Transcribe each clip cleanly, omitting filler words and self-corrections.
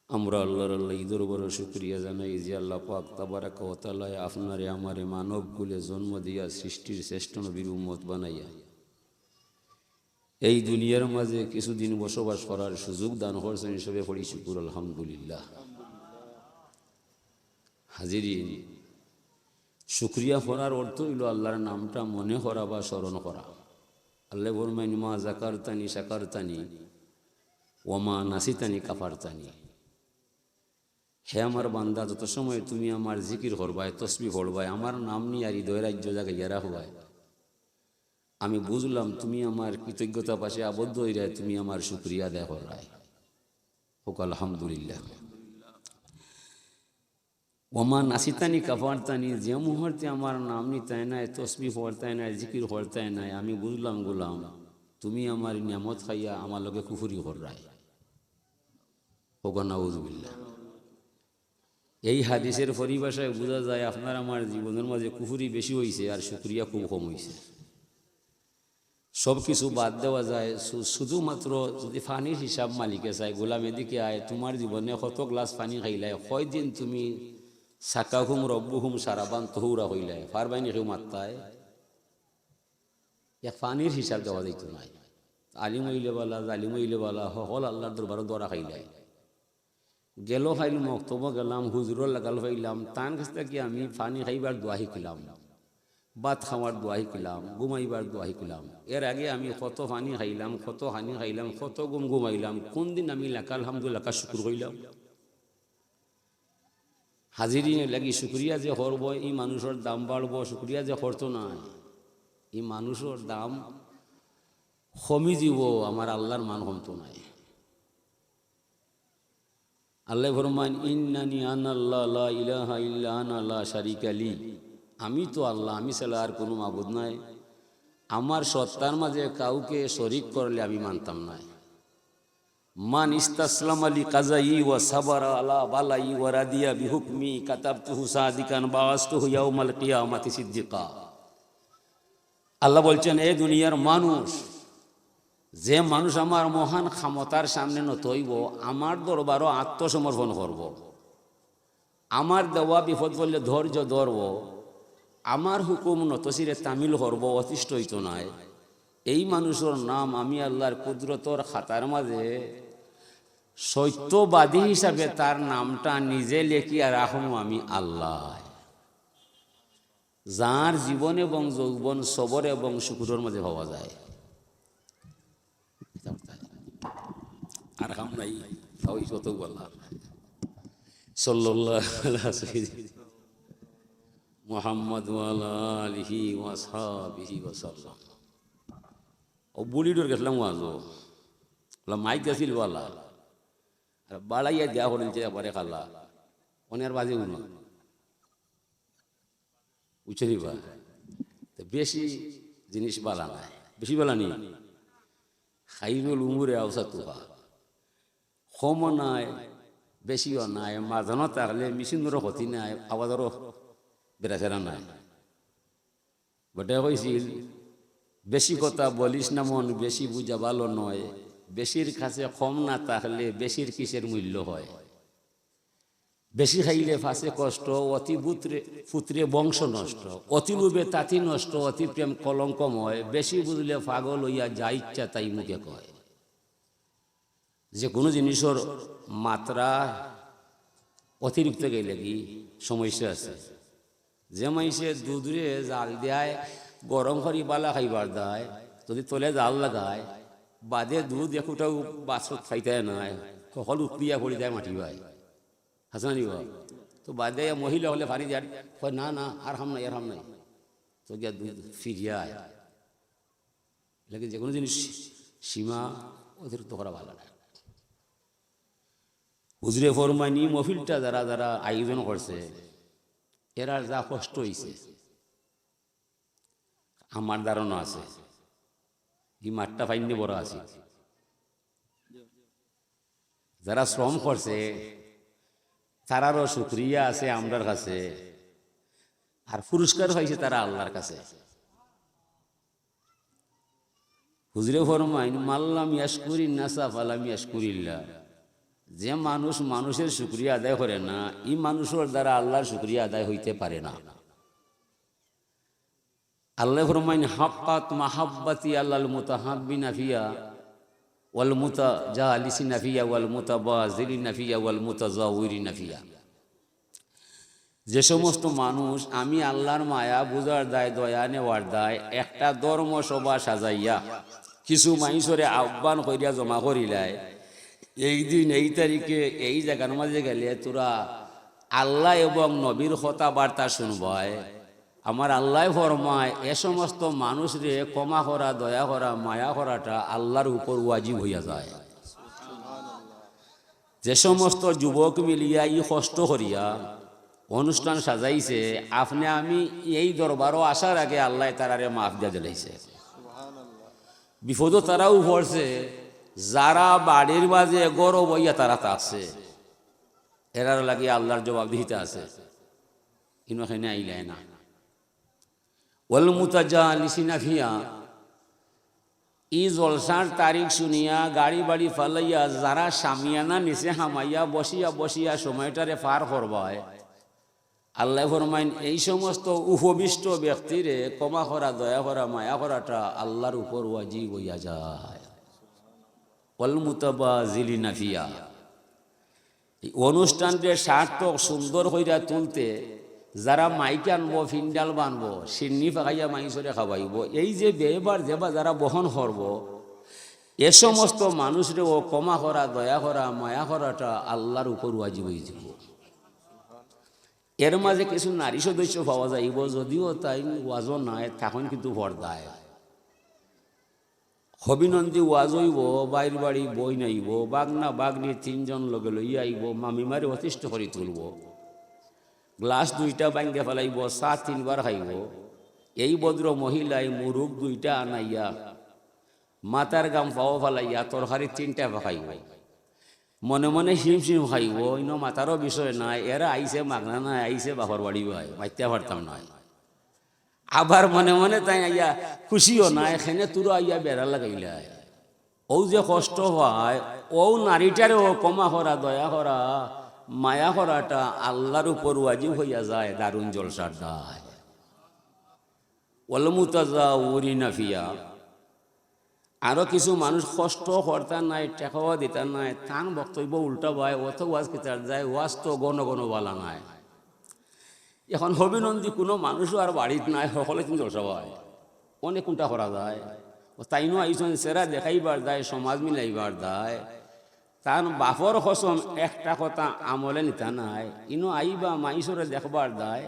আমরা আল্লাহর ঈদের বড় শুকরিয়া জানাই যে আল্লাহ পাক তাবারাক ওয়া তাআলা আপনারে আমারে মানব কুলে জন্ম দিয়া সৃষ্টির শ্রেষ্ঠ নবীর উম্মত বানাইয়া এই দুনিয়ার মাঝে কিছুদিন বসবাস করার সুযোগ দান করছেন হিসেবে পড়ি শুকুর আলহামদুলিল্লাহ। হাজিরিন, শুকরিয়া করার অর্থ হইল আল্লাহর নামটা মনে করা বা স্মরণ করা। আল্লাহ ফরমাইন মা যাকারতানি শাকারতানি ওয়া মা নাসিতানি কাফারতানি। হে আমার বান্দা, যত সময় তুমি আমার জিকির করবাই, তসবিহ পড়বাই, আমার নাম নিয়ে আর হৃদয় রাজ্য জায়গায় রাখবাই, আমি বুঝলাম তুমি আমার কৃতজ্ঞতা পাশে আবদ্ধ হয়ে তুমি আমার শুকরিয়া আদায় করাই। হোক আলহামদুলিল্লাহ। ওমা নাসিতানি কাফারতানি, যে মুহূর্তে আমার নাম নিতাই নাই, তসবিহ পড়তাই নাই, জিকির করতাই নাই, আমি বুঝলাম গোলাম তুমি আমার নিয়ামত খাইয়া আমার লগে কুফরি করাই। হোক নাউযুবিল্লাহ। এই হাদিসের পরিভাষায় বোঝা যায় আপনার আমার জীবনের মাঝে কুফরি বেশি হয়েছে আর শুকরিয়া খুব কম হয়েছে। সব কিছু বাদ দেওয়া যায়, শুধুমাত্র যদি পানির হিসাব মালিকে চাই, গোলাম এদিকে আয়, তোমার জীবনে কত গ্লাস পানি খাইলাই, কয়দিন তুমি সাকাহুম রব্বুহুম সারাবান তহুরা হইলাই, ফারবাইনি কেউ মাত্তায় এক পানির হিসাব দেওয়া যাইতো নাই। আলিম হইলে বালা, জালিম হইলে বালা, হল আল্লাহর দরবারে দরা খাইলাই। গেল খাইলাম মক্তব্য গেলাম, হুজুর লাগাল পাইলাম, তান কাছ থেকে আমি পানি খাইবার দোয়া শিখিলাম, ভাত খাওয়ার দোয়া শিখিলাম, ঘুমাইবার দোয়া শিখিলাম। এর আগে আমি কত পানি খাইলাম, কত হানি খাইলাম, কত ঘুমাইলাম, কোন দিন আমি লেখা আলহামদুলিল্লাহ শুকুর কইলাম? হাজিরিনে লাগি শুক্রিয়া যে করব, এই মানুষের দাম বাড়ব, শুক্রিয়া যে করতো না, এই মানুষের দাম কমি দিব, আমার আল্লাহর মান কমতো নাই। আল্লাহ ফরমান ইন্নানি আনাল্লাহ লা ইলাহা ইল্লা আনা লা শারিকা লি, আমি তো আল্লাহ, আমি ছাড়া আর কোনো মাবুদ নাই, আমার সত্তার মাঝে কাউকে শরীক করলে আমি মানতাম না। মান ইস্তাসলাম আলী কাজাই ওয়া সাবারা আলা বালাই ওয়া রাদিয়া বিহুকমি কাতাবতুহু সাদিকান বাওয়াসতুহু ইয়াউমাল কিয়ামাতি সিদ্দিকা। আল্লাহ বলছেন, এই দুনিয়ার মানুষ, যে মানুষ আমার মহান ক্ষমতার সামনে নত হইব, আমার দরবারও আত্মসমর্পণ করব, আমার দেওয়া বিপদ বললে ধৈর্য ধরব, আমার হুকুম নতশিরে তামিল করব, অতিষ্ঠ হইত নাই, এই মানুষের নাম আমি আল্লাহর কুদরতর খাতার মাঝে সত্যবাদী হিসাবে তার নামটা নিজে লেখিয়া রাখুন আমি আল্লাহ। যার জীবন এবং যৌবন সবর এবং শুকুরের মাঝে পাওয়া যায়। আর হাম নাই কত বলা সাল্লাল্লাহু আলাইহি মুহাম্মদ ওয়া আলা আলিহি ওয়া আসহাবিহি ওয়া সাল্লাম। ও বুলিডর গেছিলাম ওয়াজো, মাইক গাছিল বলা আর বাড়াইয়া দেওয়া হলেন যে পরে খাল্লা অনেক বাজে উনো উচে বা বেশি জিনিস বালা নাই, বেশি বালা নি খাইরুল উমুরে আওসাতুহা, কম নাই বেশিও নাই, মাঝানো থাকলে মেশিনেরও ক্ষতি নাই, আওয়াজেরও বেড়াচেরা নাই। বটে কইছিল বেশি কথা বলিস না মন, বেশি বুঝা ভালো নয়, বেশির কাছে কম না থাকলে বেশির কিসের মূল্য হয়, বেশি খাইলে ফাঁসে কষ্ট, অতি পুত্রে বংশ নষ্ট, অতি লোভে তাঁতি নষ্ট, অতি প্রেম কলঙ্কময়, বেশি বুঝলে পাগল হইয়া যা ইচ্ছা তাই মুখে কয়। যে কোনো জিনিসের মাত্রা অতিরিক্ত গেলে কি সমস্যা আছে। যে মাইসে দুধরে জাল দেয়, গরম করি বালা খাইবার দেয়, যদি তলে জাল লাগায় বাদে দুধ একটাও বাছত খাইতে নাই, সকল উৎপিয়া পড়ি দেয় মাটি ভাই হাসানি বা, তো বাদে মহিলা হলে ফারি দেয়, না না আর হাম নাই, আর হাম নাই, তো গিয়া দুধ ফিরিয়ায় লাগে। যে কোনো জিনিস সীমা অতিরিক্ত করা ভালো না। হুজুরে ফরমানি মহফিলটা যারা যারা আয়োজন করছে এরা যা কষ্ট হয়েছে আমার ধারণা আছে, এই মাঠটা ফাইনে বড় আছে, যারা শ্রম করছে তারারও শুকরিয়া আছে আমরার কাছে, আর পুরস্কার হয়েছে তারা আল্লাহর কাছে। হুজুরে ফরমাইন মাল্লাম ইয়াশকুরিন নাসা ফালাম ইয়াশকুরিল্লাহ, যে মানুষ মানুষের শুকরিয়া আদায় করে না, এই মানুষের দ্বারা আল্লাহর শুকরিয়া আদায় হইতে পারে না। আল্লাহ ফরমাইন হাক্কাত মাহাব্বাতি আল্লাল মুতাহাব্বিনা ফিয়া ওয়াল মুতাজালিসিনা ফিয়া ওয়াল মুতাবাযিলিনা ফিয়া ওয়াল মুতাযাওয়িরিনা ফিয়া। যে সমস্ত মানুষ আমি আল্লাহর মায়া বুঝার দায়, দয়া নেওয়ার দায় একটা ধর্ম সভা সাজাইয়া কিছু মানুষরে আহ্বান করিয়া জমা করিলায়, এই দিন এই তারিখে এই জায়গার মাঝে গেলে তোরা আল্লাহ এবং নবীর কথাবার্তা শুনবায়, আমার আল্লাহ ফরমায় এ সমস্ত মানুষরে ক্ষমা করা, দয়া করা, মায়া করাটা আল্লাহর উপর ওয়াজিব হইয়া যায়। যে সমস্ত যুবক মিলিয়া ই কষ্ট করিয়া অনুষ্ঠান সাজাইছে, আপনি আমি এই দরবারও আসার আগে আল্লাহ তারারে মাফ দিয়া দিলাইছে। বিপদও তারাও পড়ছে, যারা বাড়ির মাঝে গরব হইয়া তারা থাকছে, এরার লাগে আল্লাহর জবাব দিতে আছে। ইনখানে আইলাই না ওয়াল মুতাজালিসিনা ফিয়া, ই জলসার তারিখ শুনিয়া গাড়ি বাড়ি ফালাইয়া যারা সামিয়ানা নিচে হামাইয়া বসিয়া বসিয়া সময়টারে পার করবায়, আল্লাহ ফরমাইন এই সমস্ত উপবিষ্ট ব্যক্তিরে ক্ষমা করা, দয়া করা, মায়া করাটা আল্লাহর উপর ওয়াজিব হইয়া যায়। ওয়াল মুতাবাযিলিনা ফিয়া, এই অনুষ্ঠানকে সার্থক সুন্দর হইয়া তুলতে যারা মাইক আনবো, ফিন্ডাল বানবো, সিন্নি ফাঁকাইয়া মাইসরে খাওয়াইব, এই যে বেবার যেবা যারা বহন করব, এ সমস্ত মানুষরে ও ক্ষমা করা, দয়া করা, মায়া করাটা আল্লাহর উপর ওয়াজিব হয়ে যাব। এর মাঝে কিছু নারী সদস্য পাওয়া যাইব, যদিও তাই ওয়াজও নাই, তখন কিন্তু পর্দায় হবিনন্দী ওয়াজ হইব, বাইর বাড়ি বই নাইব, বাগনা বাগনি তিনজন লগে লইয়া আইব, মামিমারে অতিষ্ঠ করে তুলব, গ্লাস দুইটা ভাঙ্গে ফেলাইব, চা 3 বার খাইব। এই ভদ্র মহিলায় মুরুখ 2টা আনাইয়া মাথার গাম পাও ফেলাইয়া তরকারি 3টা খাইব, মনে মনে হিম শিম খাইব। ইনো মাথারও বিষয় নাই, এরা আইসে মাগনা নাই, আইসে বাপর বাড়ি ভাই মাইতে পারতাম নাই। আবার মনে মনে তাই আইয়া খুশিও নাই, এখানে তোরা আইয়া বেড়া লাগাইলাই। ও যে কষ্ট হয়, ও নারীটারে ও ক্ষমা করা, দয়া করা, মায়া করাটা আল্লাহর উপর ওয়াজিব হইয়া যায়। দারুণ জলসার দায়। ওয়াল মুতাযাওয়িরিনা ফিয়া, আরো কিছু মানুষ কষ্ট করতা নাই, টেকাও দিতা নাই, তান বক্তব্য উল্টা ভাই, অত ওয়াজ কেতার যায়, ওয়াজ তো গণ গণ বালা নাই। এখন হবিনন্দী কোনো মানুষও আর বাড়িত নাই, সকলে কিন্তু জলসা হয়, অনেক কোনটা করা যায়। তাইনো আইসন সেরা দেখাইবার দায়, সমাজ মিলাইবার দায়। তার বাপর কসম একটা কথা আমলে নিতা নাই, ইনো আইবা মাইসরে দেখবার দায়,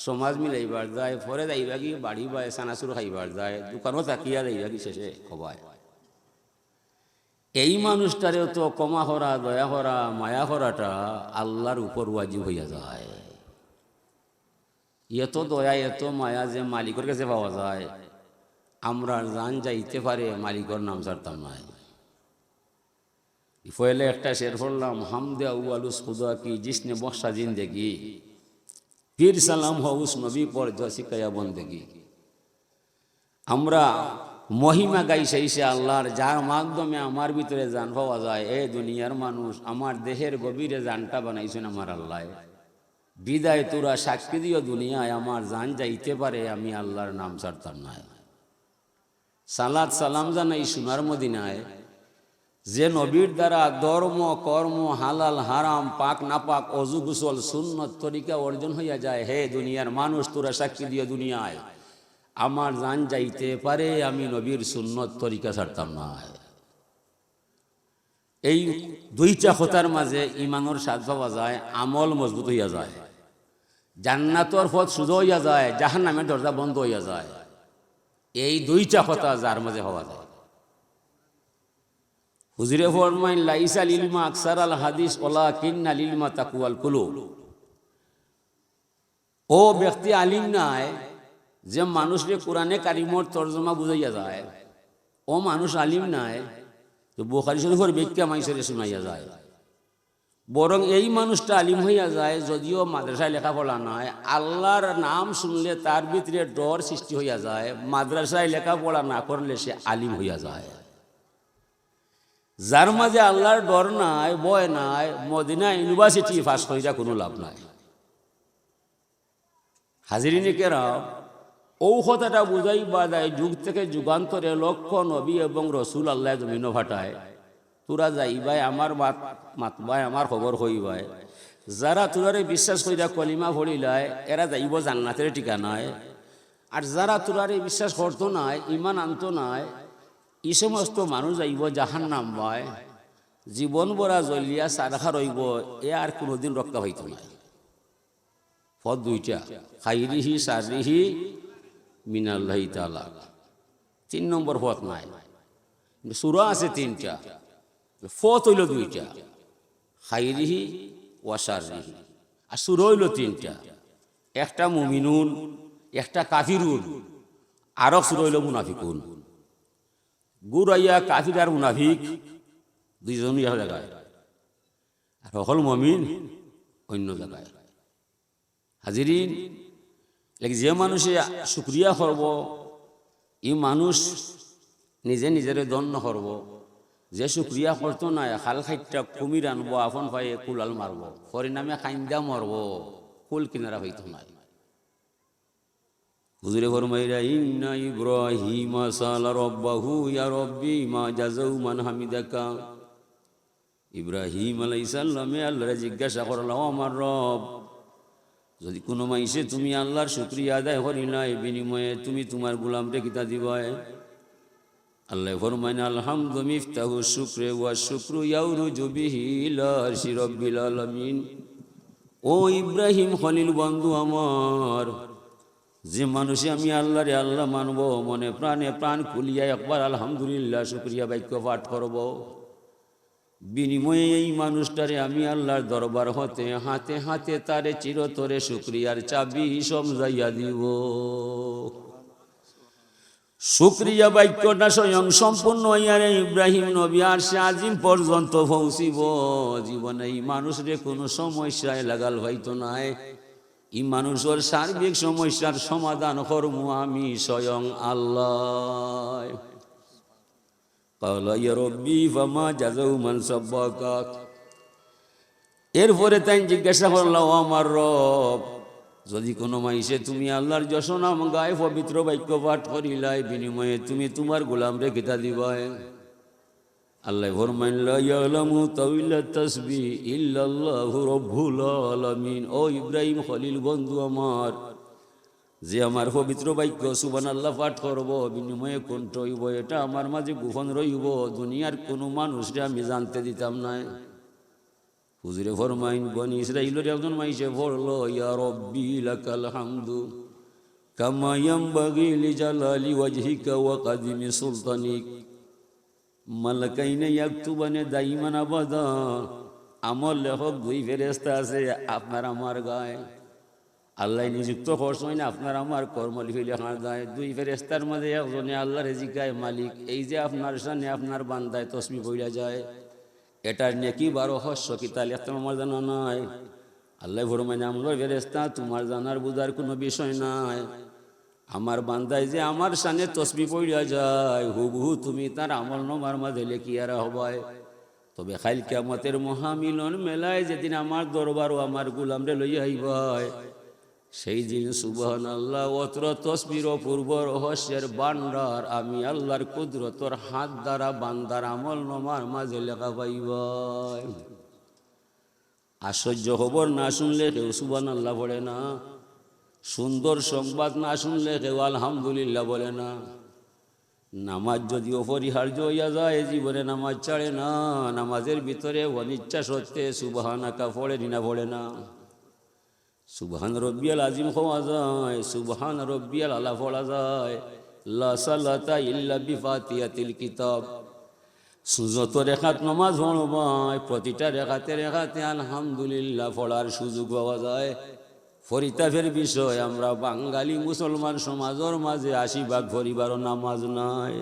সমাজ মিলাইবার দায়, পরে যাইবা কি বাড়ি বাই সানাসুর খাইবার দায়, দোকানও তাকিয়া যাইবা কি শেষে খবায়। এই মানুষটারেও তো ক্ষমা করা, দয়া করা, মায়া করাটা আল্লাহর উপর ওয়াজিব হইয়া যায়। এত দয়া, এত মায়া যে মালিকের কাছে পাওয়া যায়, আমরা জান যাইতে পারে মালিকের নাম ছাড়তাম নাই। পহলে একটা শের পড়লাম, হামদে আউয়ালুস খুদা কি জিসনে বর্ষা জিন্দেগি, ফির সালাম হাউস নবী পর শিকায়া বন্দেগি। আমরা মহিমা গাই সেই আল্লাহর, যার মাধ্যমে আমার ভিতরে জান পাওয়া যায়। এ দুনিয়ার মানুষ, আমার দেহের গভীরে জানটা বানাইছেন আমার আল্লাহ। বিদায় তোরা সাক্ষী দিও দুনিয়ায়, আমার জান যাইতে পারে আমি আল্লাহর নাম ছাড়তাম না। সালাত সালাম জানাই সোনার মদিনায়, যে নবীর দ্বারা ধর্ম কর্ম হালাল হারাম পাক নাপাক অজু গুসল সুন্নত তরিকা অর্জন হইয়া যায়। হে দুনিয়ার মানুষ, তোরা সাক্ষী দিও দুনিয়ায়, আমার জান যাইতে পারে আমি নবীর সুন্নত তরিকা ছাড়তাম না। এই 2টা কথার মাঝে ইমানের স্বাদ পাওয়া যায়, আমল মজবুত হইয়া যায়, জান্নাতর পথ সুদ হইয়া যায়, জাহান্নামের দরজা বন্ধ হইয়া যায়। এই 2টা কথা যার মাঝে হওয়া যায়। হুজুরে ফরমাইন লাইসা লিলমা আকসার আল হাদিস ওয়ালাকিন্না লিলমা তাকওয়াল কুলুব। ও ব্যক্তি আলিম নাই যে মানুষকে কোরআনে কারিমর তর্জমা বুঝাইয়া যায়, ও মানুষ আলিম নাই তো বুখারী শরীফের ব্যাখ্যা মাইসরে শুনাইয়া যায়। বরং এই মানুষটা আলিম হইয়া যায়, যদিও মাদ্রাসায় লেখাপড়া নাই, আল্লাহর নাম শুনলে তার ভিতরে ডর সৃষ্টি হইয়া যায়। মাদ্রাসায় লেখাপড়া না করলে সে আলিম হইয়া যায়। যার মাঝে আল্লাহর ডর নাই, ভয় নাই, মদিনা ইউনিভার্সিটি পাস কইরা কোনো লাভ নাই। হাজিরিনে কেরাম, ও কথাটা বুঝাইবা যায় যুগ থেকে যুগান্তরে লক্ষ নবী এবং রসুল আল্লাহ জমিন ফাটায়, তোরা যাইবাই আমার মাতবাই আমার খবর হইবাই, যারা তোরারে বিশ্বাস কইরা কলিমা ভরিলায় এরা যাইব জান্নাতের ঠিকানায়, আর যারা তোরারে বিশ্বাস করতো নাই, ইমান আনতো নাই, এই সমস্ত মানুষ যাইব জাহান্নাম হয়, জীবন ভরা জ্বলিয়া সারখা রইব, এ আর কোনোদিন রক্ষা হইত নাই। পথ দুইটা, খাইরিহি সারিহি মিনাল্লাহি তাআলা। 3 নম্বর পথ নাই। সূরা আছে 3টা, পথ হইল 2টা, খাইরিহি ওয়া সারিহি। আর সূরা হইল 3টা, একটা মুমিনুন, একটা কাফিরুন, আর সূরা হইল মুনাফিকুন। গুরাইয়া কাফির আর মুনাফিক দুইজনই এক জায়গায়, আর সকল মুমিন অন্য জায়গায়। হাজিরিন, যে মানুষে শুকরিয়া করব, এই মানুষ নিজে নিজের দণ্ড করব। যে শুকরিয়া করতো না, খাল খাইটা কুমির আনবো, আপন পায়ে কুলাল মারব, পরিণামে কাইন্দা মরব, কুল কিনারা হইতো না। হুজুরে ফরমাইরা, ইন্না ইব্রাহিমা সালা রব্বাহু ইয়া রব্বি মা জাযাউ মান হামিদাকা। ইব্রাহিম আলাইহিস সালামে আল্লাহরে জিজ্ঞাসা করল, আমার রব, যদি কোনো মাইসে তুমি আল্লাহর শুকরিয়া আদায় করি নাই, বিনিময়ে তুমি তোমার গোলামরে কিতা দিবাই? আল্লাহ ফরমাইন, আলহামদু মিফতাহু শুকরে ওয়া শুকরু ইয়াউরুজু বিহি ইলা আরশি রাব্বিল আলামিন। ও ইব্রাহিম খলিল বন্ধু আমার, যে মানুষে আমি আল্লাহরে আল্লাহ মানব, মনে প্রাণে প্রাণ খুলিয়া একবার আলহামদুলিল্লাহ শুকরিয়া বাক্য পাঠ করব, বিনিময়ে এই মানুষটারে আমি আল্লাহর দরবার হতে হাতে হাতে তারে চিরতরে শুকরিয়ার চাবি সমঝাইয়া দিব। শুকরিয়া বাক্যটা স্বয়ং সম্পূর্ণ হইয়ারে ইব্রাহিম নবী আরশে আজিম পর্যন্ত পৌঁছিব। জীবনে এই মানুষরে কোনো সমস্যায় লাগাল হইতো নাই, এই মানুষের সার্বিক সমস্যার সমাধান করবো আমি স্বয়ং আল্লাহ। কালা ইয়া রব্বি ফামা জাযাউ মান সাব্বাকা। এরপরে তাই জিজ্ঞাসা করলাম, আমার রব, যদি কোনো মাইসে তুমি আল্লাহর যশ নাম গায়ে পবিত্র বাক্য পাঠ করিলাই, বিনিময়ে তুমি তোমার গোলামরে কিতা দিবাই? আল্লাহ ফরমাইন, লা ইয়ালামু তাওইলাত তাসবিহ ইল্লাল্লাহু রাব্বুল আলামিন। ও ইব্রাহিম খলিল বন্ধু আমার, যে আমার পবিত্র বাক্য সুবহানাল্লাহ পাঠ করব, বিনিময়ে কোনটা হইব এটা আমার মাঝে গোপন রইব, দুনিয়ার কোনো মানুষরে আমি জানতে দিতাম না। হুজুরে ফরমাইন, বনি ইসরাইলের একজন মাইসে পড়ল, ইয়া রব্বি লাকাল হামদু কামা ইয়ানবাগি লিজালালি ওয়াজহিকা ওয়া কাদিমি সুলতানিক। মালাকাইনে ইয়াকতুবানে দাইমান আবাদা। আমল লেখক 2 ফেরেশতা আছে আপনার আমার গায়ে, আল্লাহ নিযুক্ত করছেন না, আপনার আমার কর্মলিপি লেখা যায়। 2 ফেরেশতার মাঝে একজনে আল্লাহর জিজ্ঞায়, মালিক, এই যে আপনার সামনে আপনার বান্দায় তসবিহ পড়া যায়, এটার নেকি 1200 কিতা লিখতে আমার জানা নাই। আল্লাহ ফরমায়, আমল ফেরেশতা, তোমার জানার বুঝার কোনো বিষয় নাই। আমার বান্দায় যে আমার সামনে তসবিহ পড়া যায়, হুবহু তুমি তার আমল নামার মাঝে লেখিয়ারা হবায়। তবে কাল কিয়ামতের মহামিলন মেলায় যেদিন আমার দরবার ও আমার গোলামরে লইয়া আইবাই, সেই দিন সুবহানাল্লাহ অত্র তসবির অপূর্ব রহস্যের ভান্ডার আমি আল্লাহর কুদরতর হাত দ্বারা বান্দার আমল নামার মাঝে লেখা পাইবাই। আশ্চর্য খবর না শুনলে কেউ সুবহানাল্লাহ বলে না, সুন্দর সংবাদ না শুনলে কেউ আলহামদুলিল্লাহ বলে না। নামাজ যদি অপরিহার্য হইয়া যায়, জীবনে নামাজ ছাড়ে না। নামাজের ভিতরে অনিচ্ছা সত্ত্বে সুবহানাকা পড়ে না পড়ে না। সুবহান রব্বিয়াল আজিম হওয়া যায়, সুবহান রব্বিয়াল আলা পড়া যায়। লা সালাতা ইল্লা বিফাতিহাতিল কিতাব। যত রেখাত নামাজ পড়বায়, প্রতিটা রেখাতে রেখাতে আলহামদুলিল্লাহ পড়ার সুযোগ পাওয়া যায়। ফরিতাফের বিষয়, আমরা বাঙালি মুসলমান সমাজের মাঝে 80% পরিবারও নামাজ নাই।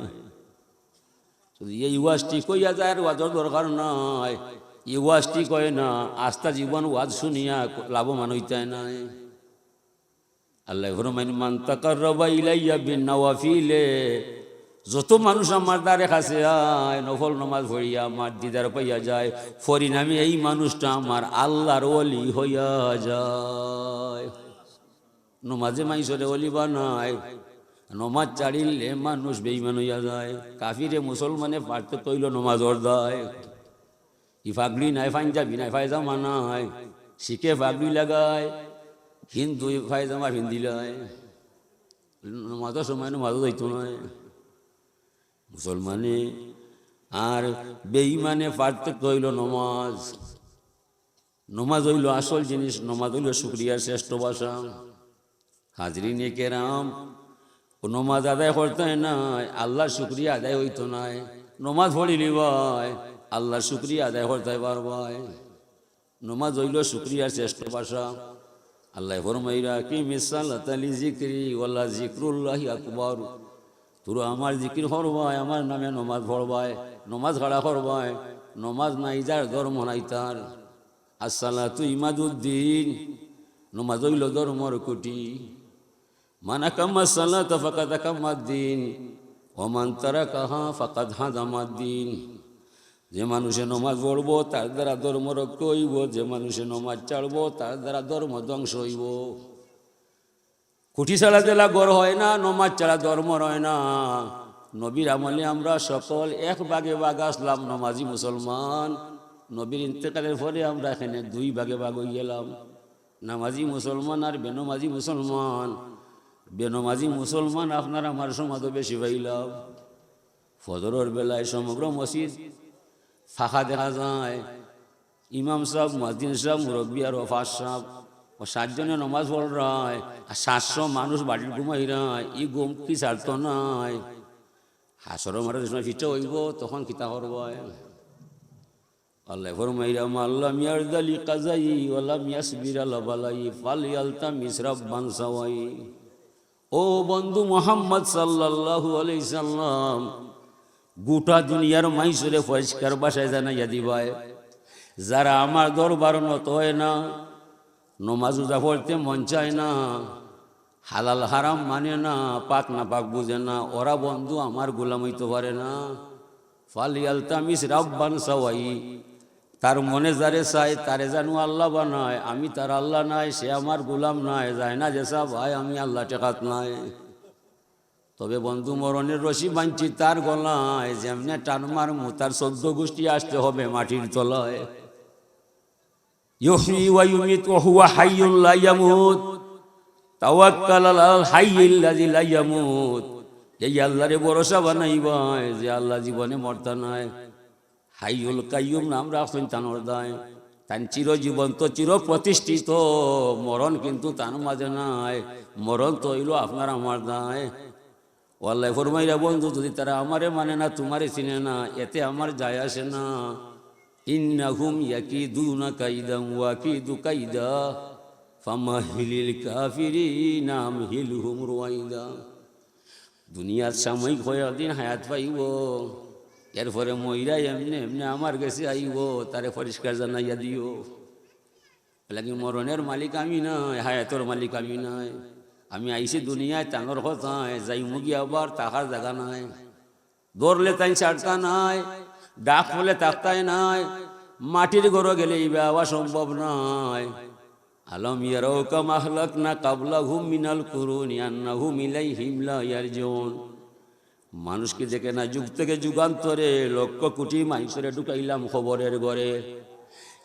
এই ওয়াজটি কইয়া যায় আর ওয়াজের দরকার নাই, এই ওয়াজটি কয় না, আস্থা জীবন ওয়াজ শুনিয়া লাভবান হইতে নাই। আল্লাহ ফরমাইন, মান তাকাররাবা ইলাইয়া বিন নওয়াফিলে যত মানুষ আমার দ্বারে কাছে আয় নফল নমাজ পড়িয়া আমার দিদার পাইয়া যায়, পরিণামে এই মানুষটা আমার আল্লাহর ওলি হইয়া যায়। নমাজে মাইসরে ওলি বানায়, নমাজ ছাড়িলে মানুষ বেঈমান হইয়া যায়। কাফিরে মুসলমানে পারতে তৈল নমাজ অর্দায়, ই ফাগলি নাই, পাঞ্জাবি নাই, পায়জামা নাই, শিখে ফাগলি লাগায়, হিন্দু পায়জামা পিন্দিলায়, নমাজের সময় নমাজও যাইতো নয় মুসলমানে। আর বেঈমানে পার্থক্য হইল নমাজ। নমাজ হইল আসল জিনিস, নমাজ হইল শুকরিয়ার শ্রেষ্ঠ ভাষা। হাজরিনে কেরাম, নমাজ আদায় করতে নাই, আল্লাহর শুকরিয়া আদায় হইতো নাই। নমাজ পড়িলি ভাই, আল্লাহর শুকরিয়া আদায় করতে পারবাই। নমাজ হইল শুকরিয়ার শ্রেষ্ঠ ভাষা। আল্লাহ ফরমাইরা কি মিসাল তালি জিক্রি ওয়াল্লা জিক্রুল্লাহি আকবার। তোর আমার জিকির করবাই, আমার নামে নমাজ পড়বাই, নমাজ খাড়া করবাই। নমাজ নাই যার ধর্ম নাই তার। আসসালাতু ইমাদুদ্দিন, নমাজ হইল ধর্মর কুটি। মান আকাম্মা সালাত ফাকাদ আকাম্মাদ্দিন ওয়া মান তারাকাহা ফাকাদ হাদামাদ্দিন। যে মানুষে নমাজ পড়বো তার দ্বারা ধর্ম রক্ষা হইব, যে মানুষে নমাজ ছাড়বো তার দ্বারা ধর্ম ধ্বংস হইব। কুঠি ছাড়া জেলা গড় হয় না, নমাজ ছাড়া ধর্ম হয় না। নবীর আমলে আমরা সকল এক ভাগে ভাগ আসলাম নমাজি মুসলমান। নবীর ইন্তেকালের পরে আমরা এখানে দুই ভাগে ভাগ হয়ে গেলাম, নামাজি মুসলমান আর বেনমাজি মুসলমান। বেনমাজি মুসলমান আপনার আমার সমাজও বেশি পাইলাম। ফজরের বেলায় সমগ্র মসজিদ ফাঁকা দেখা যায়। ইমাম সাহেব, মুয়াজ্জিন সাহেব, মুরব্বী আর ওফাজ সাহেব ও 7 জনে নমাজ পড় রায়, আর 700 মানুষ বাড়ির ঘুমাই রায়। ই ঘুম কি ছাড়তো নাই। হাসর মারা যখন ফিটা হইব তখন কিতা করব। আল্লাহ ফরমাইরা আল্লাহ মিয়ারদালি কাজাই ওয়ালা মিয়াসবির আলা বালাই ফালিয়ালতামিস রাব্বান সাওয়াই। ও বন্ধু মুহাম্মদ সাল্লাল্লাহু আলাইহি সাল্লাম, গোটা দুনিয়ার মাইসরে পরিষ্কার ভাষায় জানাইয়া দিবাই, যারা আমার দরবার নত হয় না, নমাজ রোজা পড়তে মন চায় না, হালাল হারাম মানে না, পাক না পাক বুঝে না, ওরা বন্ধু আমার গোলাম হইতে পারে না। ফালিয়ালতামিস রাব্বান সাওয়াই, তার মনে যারে চাই তারে জানু আল্লাহ বানায়। আমি তার আল্লাহ নাই, সে আমার গোলাম নাই, যায় না যেসা ভাই আমি আল্লাহ টেকাত নাই। তবে বন্ধু মরণের রশি বাঞ্চি তার গলায়, যেমনে টান মারমু তার 14 গোষ্ঠী আসতে হবে মাটির তলায়। ইউহয়ী ওয়া ইউমীত ওয়া হুয়া হাইয়্যুন লা ইয়ামুত, তাওয়াক্কাল আলাল হাইয়্যিল্লাযী লা ইয়ামুত। এই আল্লাহরে ভরসা বানাইবা যে আল্লাহ জীবনে মরতা নাই। হাইয়ুল কাইয়ুম নাম রাখছেন তানোর দায়, তান চিরজীবন্ত চির প্রতিষ্ঠিত। মরণ কিন্তু তার মাঝে নাই, মরণ তো হইল আপনার আমার দায়। আল্লাহ ফরমাইরা বন্ধু, যদি তারা আমারে মানে না, তোমারে চিনে না, এতে আমার যায় আসে না। ইন্নাহুম ইয়াকিদুনা কাইদাম ওয়া আকিদু কাইদা ফামাহিলিল কাফিরিনা আমহিলহুম রুয়াইদা। দুনিয়ার সাময়িক কয়েকদিন হায়াত পাইব, এরপরে মইরা এমনি এমনি আমার কাছে আইব, তারে পরিষ্কার জানাইয়া দিও লাগি মরণের মালিক আমি নাই, হায়াতর মালিক আমি নাই। আমি আইছি দুনিয়ায় তাঙ্গর কথায়, যাই মুগি আবার তাহার জায়গা নাই। দৌড়লে তাই ছাড়তা নাই, ডাক হলে তাকতাই নাই, মাটির ঘর গেলে এই বাবা সম্ভব নাই। আলম ইয়ারাও কাম আহলাকনা কাবলাহুম মিনাল কুরুনি আন্নাহুম ইলাইহিম লা ইয়ারজিউন। মানুষকে দেখে না যুগ থেকে যুগান্তরে লক্ষ কোটি মানুষের ঢুকাইলাম খবরের ঘরে।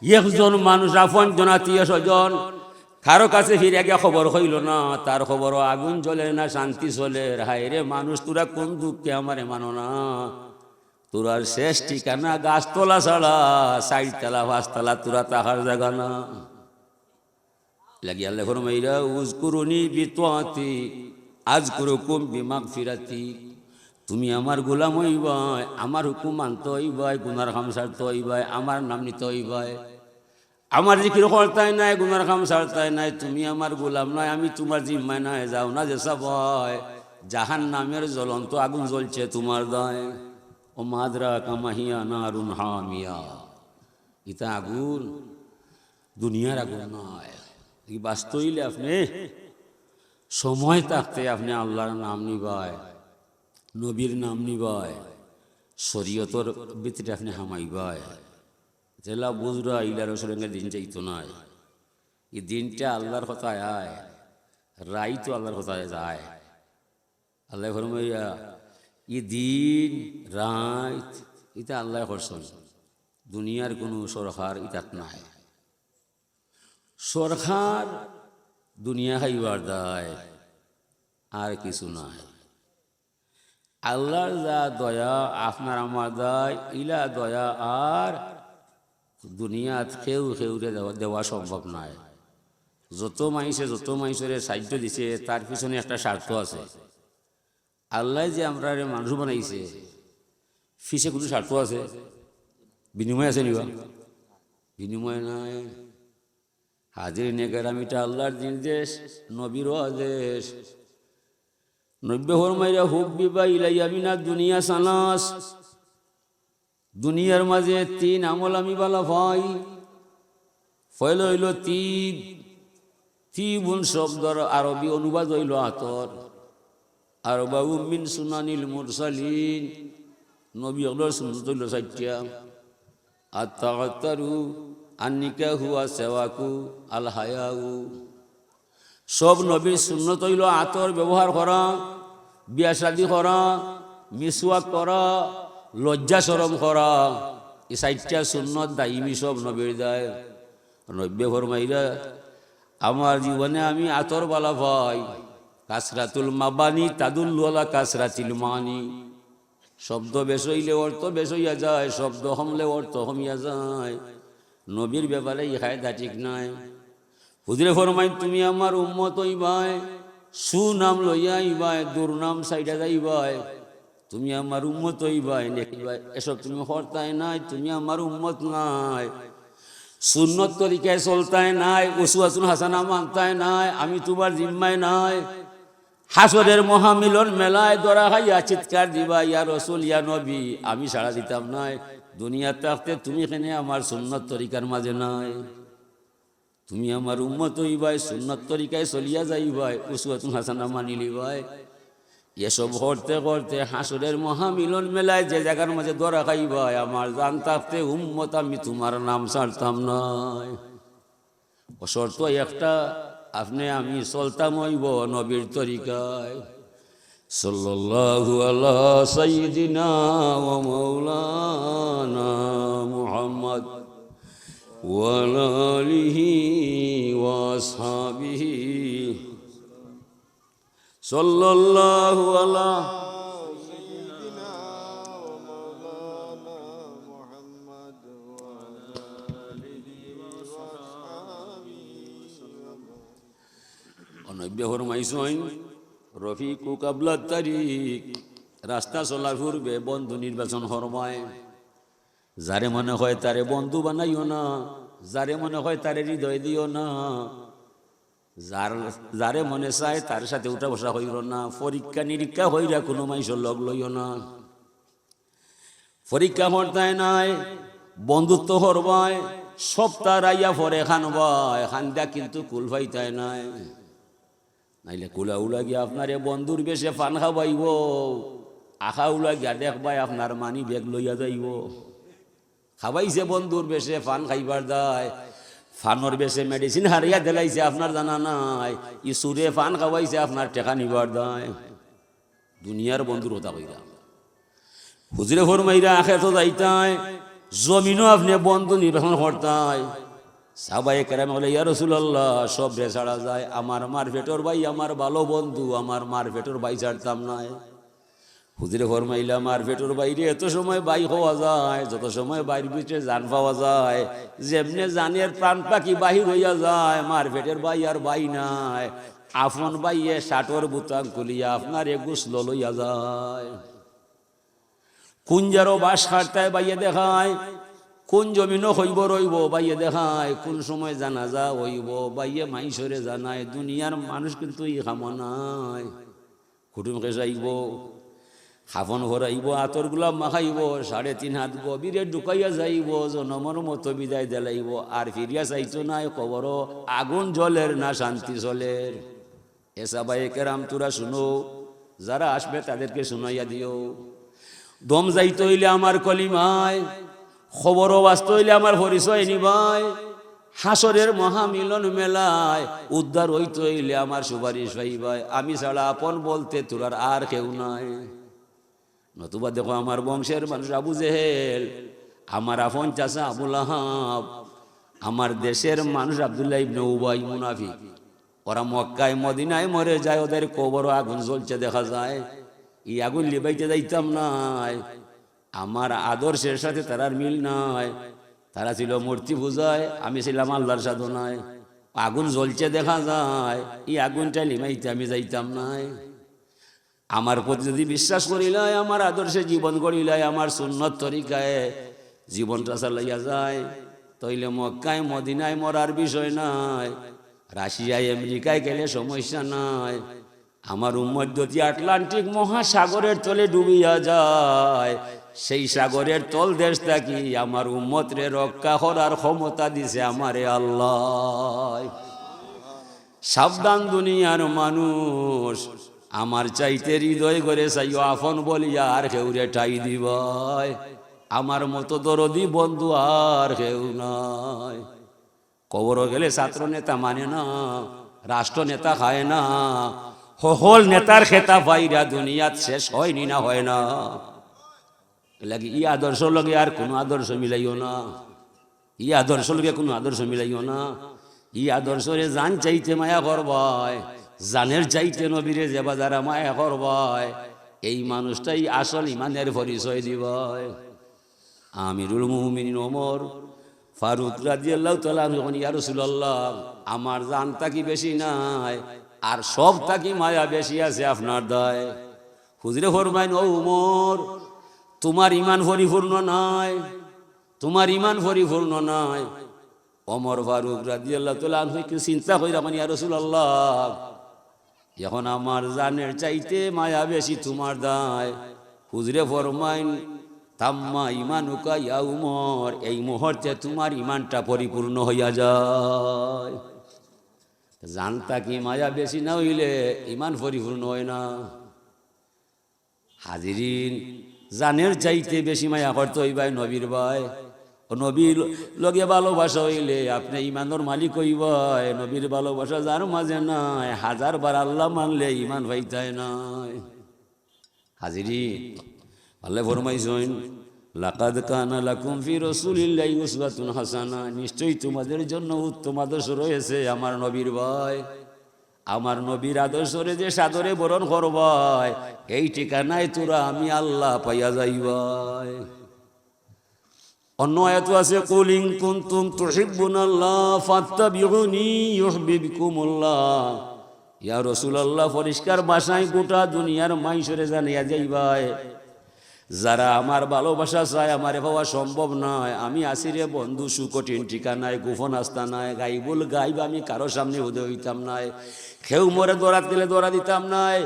একজন মানুষ আপন জন আত্মীয় স্বজন কারো কাছে ফিরে গিয়ে খবর হইল না, তার খবর আগুন জ্বলে না শান্তি চলে। হায় রে মানুষ, তোরা কোন দুঃখে আমারে মানো না। তোরার শেষ ঠিকানা গাছতলা ছাড়া 4 তলা 5 তলা তোরা তাহার জায়গা না। লাগি আল্লাহ ফরমাইরা উযকুরুনি বিতাআতি আযকুরুকুম বিমাগফিরাতি। তুমি আমার গোলাম হইবাই, আমার হুকুম মানতে হইবাই, গুনার খাম ছাড়তে হইবাই, আমার নাম নিতে হইবাই। আমার জিকির করতাই নাই, গুনার খাম ছাড়তাই নাই, তুমি আমার গোলাম নাই, আমি তোমার জিম্মায় নাই। যাও না যে সবাই জাহান্নামের জ্বলন্ত আগুন জ্বলছে তোমার দায়। ও মাদরা কামাহিয়া নারুন হামিয়া, ইতা আগুন দুনিয়ার আগুন নয়। বাঁচতে হইলে আপনি সময় থাকতে আপনি আল্লাহর নাম নিবাই, নবীর নাম নিবায় শরীয়তর ভিতরে আপনি হামাইবায় জেলা বুঝরা ইলা রসুলের দিন যাইতো নাই এই দিনটা আল্লাহর কথায় আয় রাই তো আল্লাহর কথায় যায় আল্লাহ ফরমাইয়া ই দিন রাত এটা আল্লাহ করছেন দুনিয়ার কোনো সরকার ইতাত নাই সরকার দুনিয়া খাইবার দায় আর কিছু নাই আল্লাহর যা দয়া আপনার আমার দায় ইলা দয়া আর দুনিয়াত কেউ কেউরে দেওয়া সম্ভব নয় যত মানুষের সাহায্য দিছে তার পিছনে একটা স্বার্থ আছে আল্লাহ যে আমরা মানুষ বানাইছে ফিসে কোনো স্বার্থ আছে বিনিময় আছে নিবা বিনিময় নাই হাজির নেকেরামিটা আল্লাহর নির্দেশ নবীরও আদেশ নব্বে ফরমাইয়া হুব্বিবা ইলাইয়া মিনাদ দুনিয়া সালাস দুনিয়ার মাঝে তিন আমল আমি বালা ভাই ফয়ল হইল তিবুন শব্দর আরবি অনুবাদ হইল আতর আর বাবু মিন সুনানিল মুরসালিন নবী হলোর সুন্নত হইল সাইটিয়া আত্তাগাত্তারু আন্নিকাহু আস-সাওয়াকু আল হায়াউ সব নবীর সুন্নত হইল আতর ব্যবহার করা বিয়া শাদী করা মিসওয়াক করা লজ্জা শরম করা এই সাইটটা সুন্নত দাইমি সব নবীর দায় নব্বে ফরমাইরা আমার জীবনে আমি আতর বালা ভাই কাসরাতুল মাবানি তাদুল্লু আলা কাসরাতিল মানি শব্দ বেশ হইলে অর্থ বেশ হইয়া যায় শব্দ হমলে অর্থ হমিয়া যায় নবীর ব্যাপারে ইহায়দা ঠিক নাই হুজুরে ফরমাই তুমি আমার উম্মত হইবাই সুনাম লইয়া আইবাই দুর্নাম সাইডা যাইবাই তুমি আমার উম্মত হইবাই নেকিবাই এসব তুমি হরতাই নাই তুমি আমার উম্মত নাই সুন্নত তরিকায় চলতায় নাই উসওয়াতুল হাসানা মানতায় নাই আমি তোমার জিম্মায় নাই হাসরের মহামিলন মেলায় দরা খাইয়া চিৎকার দিবা ইয়া রাসূল ইয়া নবী আমি সাড়া দিতাম নাই দুনিয়া থাকতে তুমি এখানে আমার সুন্নত তরিকার মাঝে নাই তুমি আমার উম্মত হইবাই সুন্নত তরিকায় চলিয়া যাইবাই উসওয়াতুল হাসানা মানিলিবাই এসব করতে করতে হাসরের মহামিলন মেলায় যে জায়গার মাঝে দরা খাইবাই আমার জান থাকতে উম্মত আমি তোমার নাম ছাড়তাম নাই ও শর্ত একটা আপনি আমি চলতাম হইব নবীর তরিকায় সাল্লাল্লাহু আলা সাইয়্যিদিনা ওয়া মাওলানা মুহাম্মদ ওয়া আলা আলিহি ওয়া আসহাবিহি সাল্লাল্লাহু আলা সাইয়্যিদিনা ওয়া মাওলানা মুহাম্মদ ওয়া আলা আলিহি ওয়া আসহাবিহি অনব্য ফরমাইছেন রফিকু কাবলা তারিক রাস্তা চলার পূর্বে বন্ধু নির্বাচন ফরমায় যারে মনে হয় তারে বন্ধু বানাইও না যারে মনে হয় তারে হৃদয় দিও না যারে মনে চায় তার সাথে উঠা বসা হইল না পরীক্ষা নিরীক্ষা হইরা কোনো মানুষের লগ লইও না পরীক্ষা হরতায় নাই বন্ধুত্ব হরবায় সপ্তাহ রাইয়া পরে খানবায় খান্দা কিন্তু কুল পাইতায় নাই নাইলে কুলা উলা গিয়া আপনার বন্ধুর বেশে ফান খাবাইব আখা উলা গিয়া দেখবাই আপনার মানি বেগ লইয়া যাইব খাবাইছে বন্ধুর বেশে ফান খাইবার দায় ফানোর বেশে মেডিসিন হারিয়া দিলাইছে আপনার জানা নাই ই সুরে ফান খাওয়াইছে আপনার টেকা নিবার দায় দুনিয়ার বন্ধুর হতা কইরা হুজুরে ফরমাইরা আখে তো যাইতায় জমিনও আপনি বন্ধু নির্বাচন করতায় সাহাবায়ে কেরাম বলে ইয়া রাসূলুল্লাহ সব রে ছাড়া যায় আমার মারফেটর ভাই আমার ভালো বন্ধু আমার মারফেটর ভাই ছাড়তাম নাই হুজুরে ফরমাইলা মারফেটর বাইরে এত সময় বাই হওয়া যায় যত সময় বাইর ভিতরে জান পাওয়া যায় যেমনে জানের প্রাণ পাখি বাহির হইয়া যায় মারফেটের ভাই আর ভাই নাই আপন ভাইয়ে ষাটর বুতাম খুলিয়া আপনার গুসল লইয়া যায় কোন যারো বাস খাটতায় বাইয়ে দেখায় কোন জমিনও হইব রইব বাইয়ে দেখায় কোন সময় জানাজা হইব বাইয়ে মাইসরে জানায় দুনিয়ার মানুষ কিন্তু ই খামো নাই কুটুমকে যাইব খাফন ভরাইব আতরগুলা মাখাইব 3.5 হাত গভীরে ঢুকাইয়া যাইব জনমর মতো বিদায় দেলাইব আর ফিরিয়া চাইতো নাই কবর আগুন জলের না শান্তি চলের এসা ভাই কেরাম তোরা শুনো যারা আসবে তাদেরকে শুনাইয়া দিও। দম যাইতে হইলে আমার কলিমায়, খবরও বাঁচতে হইলে আমার পরিচয় নিবাই, হাসরের মহামিলন মেলায় উদ্ধার হইতে হইলে আমার সুপারিশ পাইবাই। আমি ছাড়া আপন বলতে তোর আর কেউ নাই। নতুবা দেখো আমার বংশের মানুষ আবু জেহেল, আমার আপন চাচা আবুল আহাব, আমার দেশের মানুষ আব্দুল্লাহ ইবনে উবাই মুনাফিক, ওরা মক্কায় মদিনায় মরে যায়, ওদের কবর আগুন জ্বলছে দেখা যায়। এই আগুন লিবাইতে যাইতাম নাই, আমার আদর্শের সাথে তারার মিল নাই। তারা ছিল মূর্তি পূজায়, আমি ছিলাম আল্লাহর সাধনায়। আগুন জ্বলছে দেখা যায়, এই আগুনটা লিমাইতে আমি যাইতাম নাই। আমার প্রতি যদি বিশ্বাস করিলাই, আমার আদর্শে জীবন করিলাই, আমার সুন্নত তরিকায় জীবনটা চালাইয়া যায়, তইলে মক্কায় মদিনায় মরার বিষয় নাই, রাশিয়ায় আমেরিকায় গেলে সমস্যা নাই। আমার উম্মত যদি আটলান্টিক মহাসাগরের তলে ডুবিয়া যায়, সেই সাগরের তল দেশ থাকি আমার উম্মতরে রক্ষা করার ক্ষমতা দিছে আমারে আল্লাহ। সাবধান দুনিয়ার মানুষ, আমার চাইতে হৃদয় করে চাইও আপন বলিয়া আর কেউ রে ঠাই দিবাই। আমার মতো দরদি বন্ধু আর কেউ নাই। কবর গেলে ছাত্র নেতা মানে না, রাষ্ট্র নেতা খায় না, হল নেতার খেতা পাইরা দুনিয়াত শেষ হয়নি না হয় না। লাগে ই আদর্শ লগে আর কোনো আদর্শ মিলাইও না, ই আদর্শ লগে কোনো আদর্শ মিলাইও না। ই আদর্শরে জান চাইতে মায়া করবাই, জানের চাইতে নবীরে যাবা যারা মায়া করবাই, এই মানুষটাই আসল ইমানের পরিচয় দিবাই। আমিরুল মুমিনিন ওমর ফারুক রাদিয়াল্লাহু তাআলা যখন ইয়া রাসূলুল্লাহ, আমার জান তাকি বেশি নাই আর সব তাকি মায়া বেশি আছে আপনার দায়। হুজুরে ফরমাইন, ও ওমর, তোমার ইমান পরিপূর্ণ নাই, তোমার ইমান পরিপূর্ণ নাই। ওমর ফারুক রাদিয়াল্লাহু তাআলা কি চিন্তা কইরা মানে ইয়া রাসূলুল্লাহ, এখন আমার জানের চাইতে মায়া বেশি তোমার দায়। হুজুরে ফরমাইন, তাম্মা ইমানুকা ইয়া উমর, এই মুহূর্তে তোমার ইমানটা পরিপূর্ণ হইয়া যায়। জানতা কি মায়া বেশি না হইলে ইমান পরিপূর্ণ হয় না। হাজিরিন, জানের চাইতে বেশি মায়া করতে হইবাই নবীর ভাই। নবীর লগে ভালোবাসা হইলে আপনি ইমানের মালিক হইবাই। নবীর ভালোবাসা যার মাঝে নাই, 1000 বার আল্লাহ মানলে ইমান পাইতায় নাই। হাজিরিন, আল্লাহ ফরমাইছেন, লাকাদ কানা লাকুম ফি রাসূলিল্লাহি উসওয়াতুন হাসানা, নিশ্চয়ই তোমাদের জন্য উত্তম আদর্শ রয়েছে আমার নবীর ভাই। আমার নবীর আদর্শরে যে সাদরে বরণ করবাই, এই ঠিকানায় তোরা আমি আল্লাহ পাইয়া যাইবাই। অন্য আয়াত আছে, কুল ইন কুনতুম তুহিব্বুনাল্লাহ ফাত্তাবিউনি ইউহিব্বুকুমুল্লাহ। ইয়া রাসূলুল্লাহ, পরিষ্কার ভাষায় গোটা দুনিয়ার মাইশরে জানিয়া যাইবাই, যারা আমার ভালোবাসা চায় আমারে পাওয়া সম্ভব নয়। আমি আসিরে বন্ধু, সুকঠিন ঠিকানায়, গোপন আস্থা নাই, গাইবুল গাইব আমি কারো সামনে উদয় হইতাম নাই। কেউ মরে দৌড়াতে গেলে দৌড়া দিতাম নাই,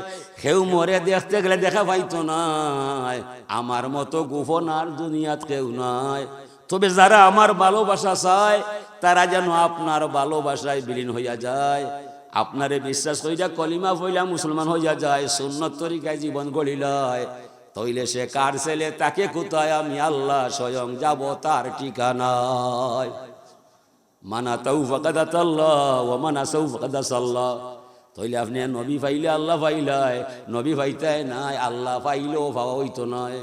কেউ মরে দেখতে গেলে দেখা পাইতো নাই। আমার মতো গোপন আর দুনিয়াত কেউ নাই। তবে যারা আমার ভালোবাসা চায় তারা যেন আপনার ভালোবাসায় বিলীন হইয়া যায়, আপনারে বিশ্বাস কইরা কলিমা পইলা মুসলমান হইয়া যায়, সুন্নত তরিকায় জীবন গড়িলায়, তইলে সে কার ছেলে তাকে কোথায় আমি আল্লাহ স্বয়ং যাব তার ঠিকানায়। মানা তাউ ফাকাদ আতাল্লাহ ওয়া মানা সাউ ফাকাদ আসাল্লাহ। তইলে আপনি নবী পাইলে আল্লাহ পাইলাই, নবী পাইতাই নাই আল্লাহ পাইলেও পাওয়া হইতো নয়।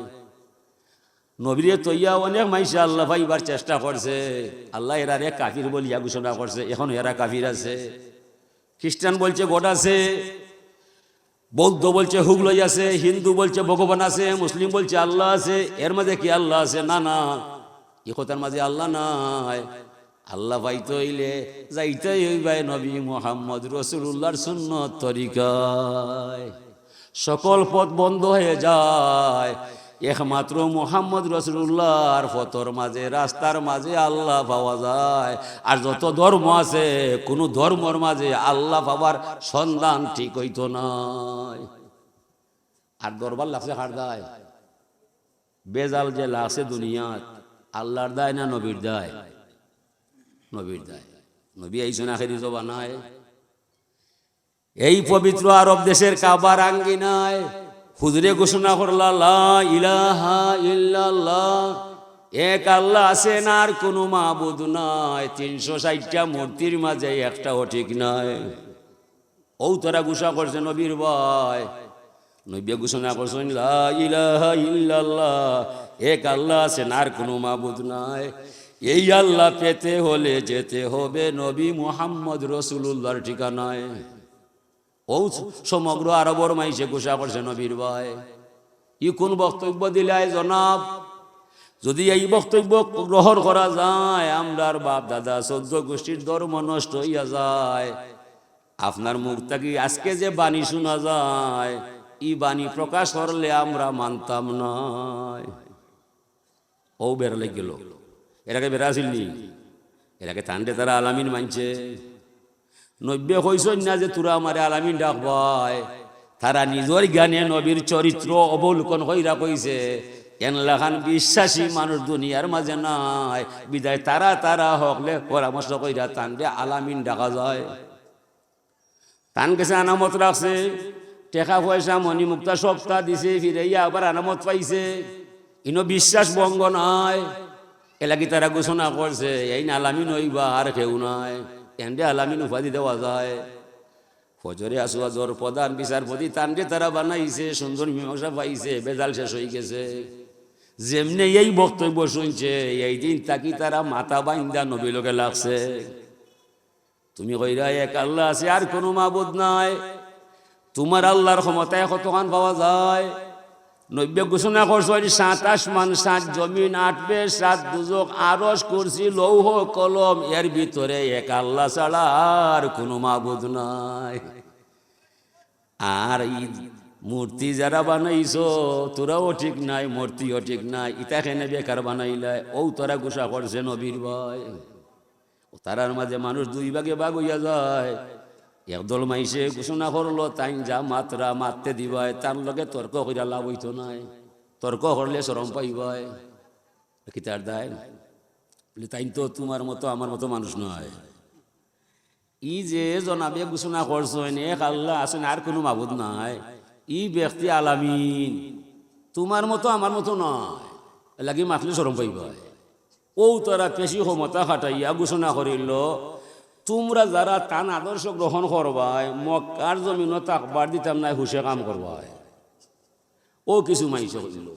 নবীরে তৈয়া অনেক মাইসা আল্লাহ পাইবার চেষ্টা করছে, আল্লাহ এরারে কাফির বলিয়া ঘোষণা করছে, এখন এরা কাফির আছে। খ্রিস্টান বলছে গড আছে, বৌদ্ধ বলছে হুগলই আছে, হিন্দু বলছে ভগবান আছে, মুসলিম বলছে আল্লাহ আছে। এর মাঝে কি আল্লাহ আছে? না না, এ কথার মাঝে আল্লাহ নাই। আল্লাহ পাইতে হইলে যাইতে হইবাই নবী মুহাম্মদ রাসূলুল্লাহর সুন্নত তরিকায়। সকল পথ বন্ধ হয়ে যায়, একমাত্র মুহাম্মদ রাসূলুল্লাহর পথর মাঝে, রাস্তার মাঝে আল্লাহ পাওয়া যায়। আর যত ধর্ম আছে, কোন ধর্মর মাঝে আল্লাহ পাওয়ার সন্ধান ঠিক হইতো নাই। আর দরবার লাগছে কার দায়? বেজাল যে লাগছে দুনিয়াত, আল্লাহর দায় না নবীর দায়? নবীর দায়। নবী আইছেন আখেরি জবানায়, এই পবিত্র আরব দেশের কাবার আঙ্গিনায় হুজুরে ঘোষণা করলা লা ইলাহা ইল্লাল্লাহ, এক আল্লাহ আছেন আর কোনো মাবুদ নাই, 360টা মূর্তির মাঝে একটাও ঠিক নাই। ও তারা ঘোষণা করছে নবীর ভাই, নবী ঘোষণা করছেন লা ইলাহা ইল্লাল্লাহ, এক আল্লাহ আছেন আর কোনো মাবুদ নাই। এই আল্লাহ পেতে হলে যেতে হবে নবী মুহাম্মদ রাসূলুল্লাহর ঠিকানায়। ও সমগ্র আরবর মাইসে ঘোষণা করছে নবীর ভাই। ই কোন বক্তব্য দিলে জনাব? যদি এই বক্তব্য গ্রহণ করা যায়, আমরার বাপ দাদা 14 গোষ্ঠীর ধর্ম নষ্ট হইয়া যায়। আপনার মুখ থেকে আজকে যে বাণী শোনা যায়, এই বাণী প্রকাশ করলে আমরা মানতাম না। ও বেরলে গেল, এরাকে বেড়াছিল নি, এরাকে তান্ডে তারা আলামিন মানছে। নব্বে কইসন না যে তোরা আমারে আলামিন ডাকবাই, তারা নিজের জ্ঞানে নবীর চরিত্র অবলোকন কইরা কইছে এনলাখান বিশ্বাসী মানুষ দুনিয়ার মাঝে নাই, বিদায় তারা তারা হকলে পরামর্শ কইরা তান্ডে আলামিন ডাকা যায়। তান কাছে আনামত রাখছে, টেকা পয়সা মণি মুক্তা সপ্তাহ দিছে, ফিরাইয়া আবার আনামত পাইছে, ইনো বিশ্বাস ভঙ্গ নাই। এলাকি তারা ঘোষণা করছে এই আলামিন হইবা আর কেউ নাই, এন্ডে আলামিন উপাধি দেওয়া যায়। ফজরে আসওয়াজর প্রধান বিচারপতি তান্ডে তারা বানাইছে, সুন্দর মীমাংসা পাইছে, বেজাল শেষ হয়ে গেছে। যেমনি এই বক্তব্য শুনছে, এই দিন তাকি তারা মাথা বাইন্দা নবী লোকে লাগছে। তুমি কইরা এক আল্লাহ আছে আর কোনো মাবুদ নাই, তোমার আল্লাহর ক্ষমতায় কতক্ষণ পাওয়া যায়? নব্য ঘোষণা করছো 7 আসমান 7 জমিন 8 বেশ 7 দুজক আরশ কুরসি লৌহ কলম, এর ভিতরে এক আল্লাহ ছাড়া আর কোনো মাবুদ নাই। আর এই মূর্তি যারা বানাইছো তোরাও ঠিক নাই, মূর্তিও ঠিক নাই, ইতাখানে বেকার বানাইলাই। ও তোরা ঘোষণা করছে নবীর ভাই। তারার মাঝে মানুষ দুই ভাগে ভাগ হইয়া যায়। একদল মাইসে ঘোষণা করলো তাই যা মাত্রা মারতে দিবাই, তার লগে তর্ক কইরা লাভ হইতো নাই, তর্ক করলে শরম পাইবাই। কি তার দায়? তাই তো তোমার মতো আমার মতো মানুষ নয়। ই যে জনাবে ঘোষণা করছেন এক আল্লাহ আছেন আর কোনো মাবুদ নাই, ই ব্যক্তি আলামিন, তোমার মতো আমার মতো নয়, লাগি মাতলে শরম পাইবাই। ও তারা পেশি ক্ষমতা খাটাইয়া ঘোষণা করিল তোমরা যারা তান আদর্শ গ্রহণ করবাই, মক্কার জমিনও তাকবার দিতাম নাই, হুশে কাম করবাই। ও কিছু মাইসে হইল,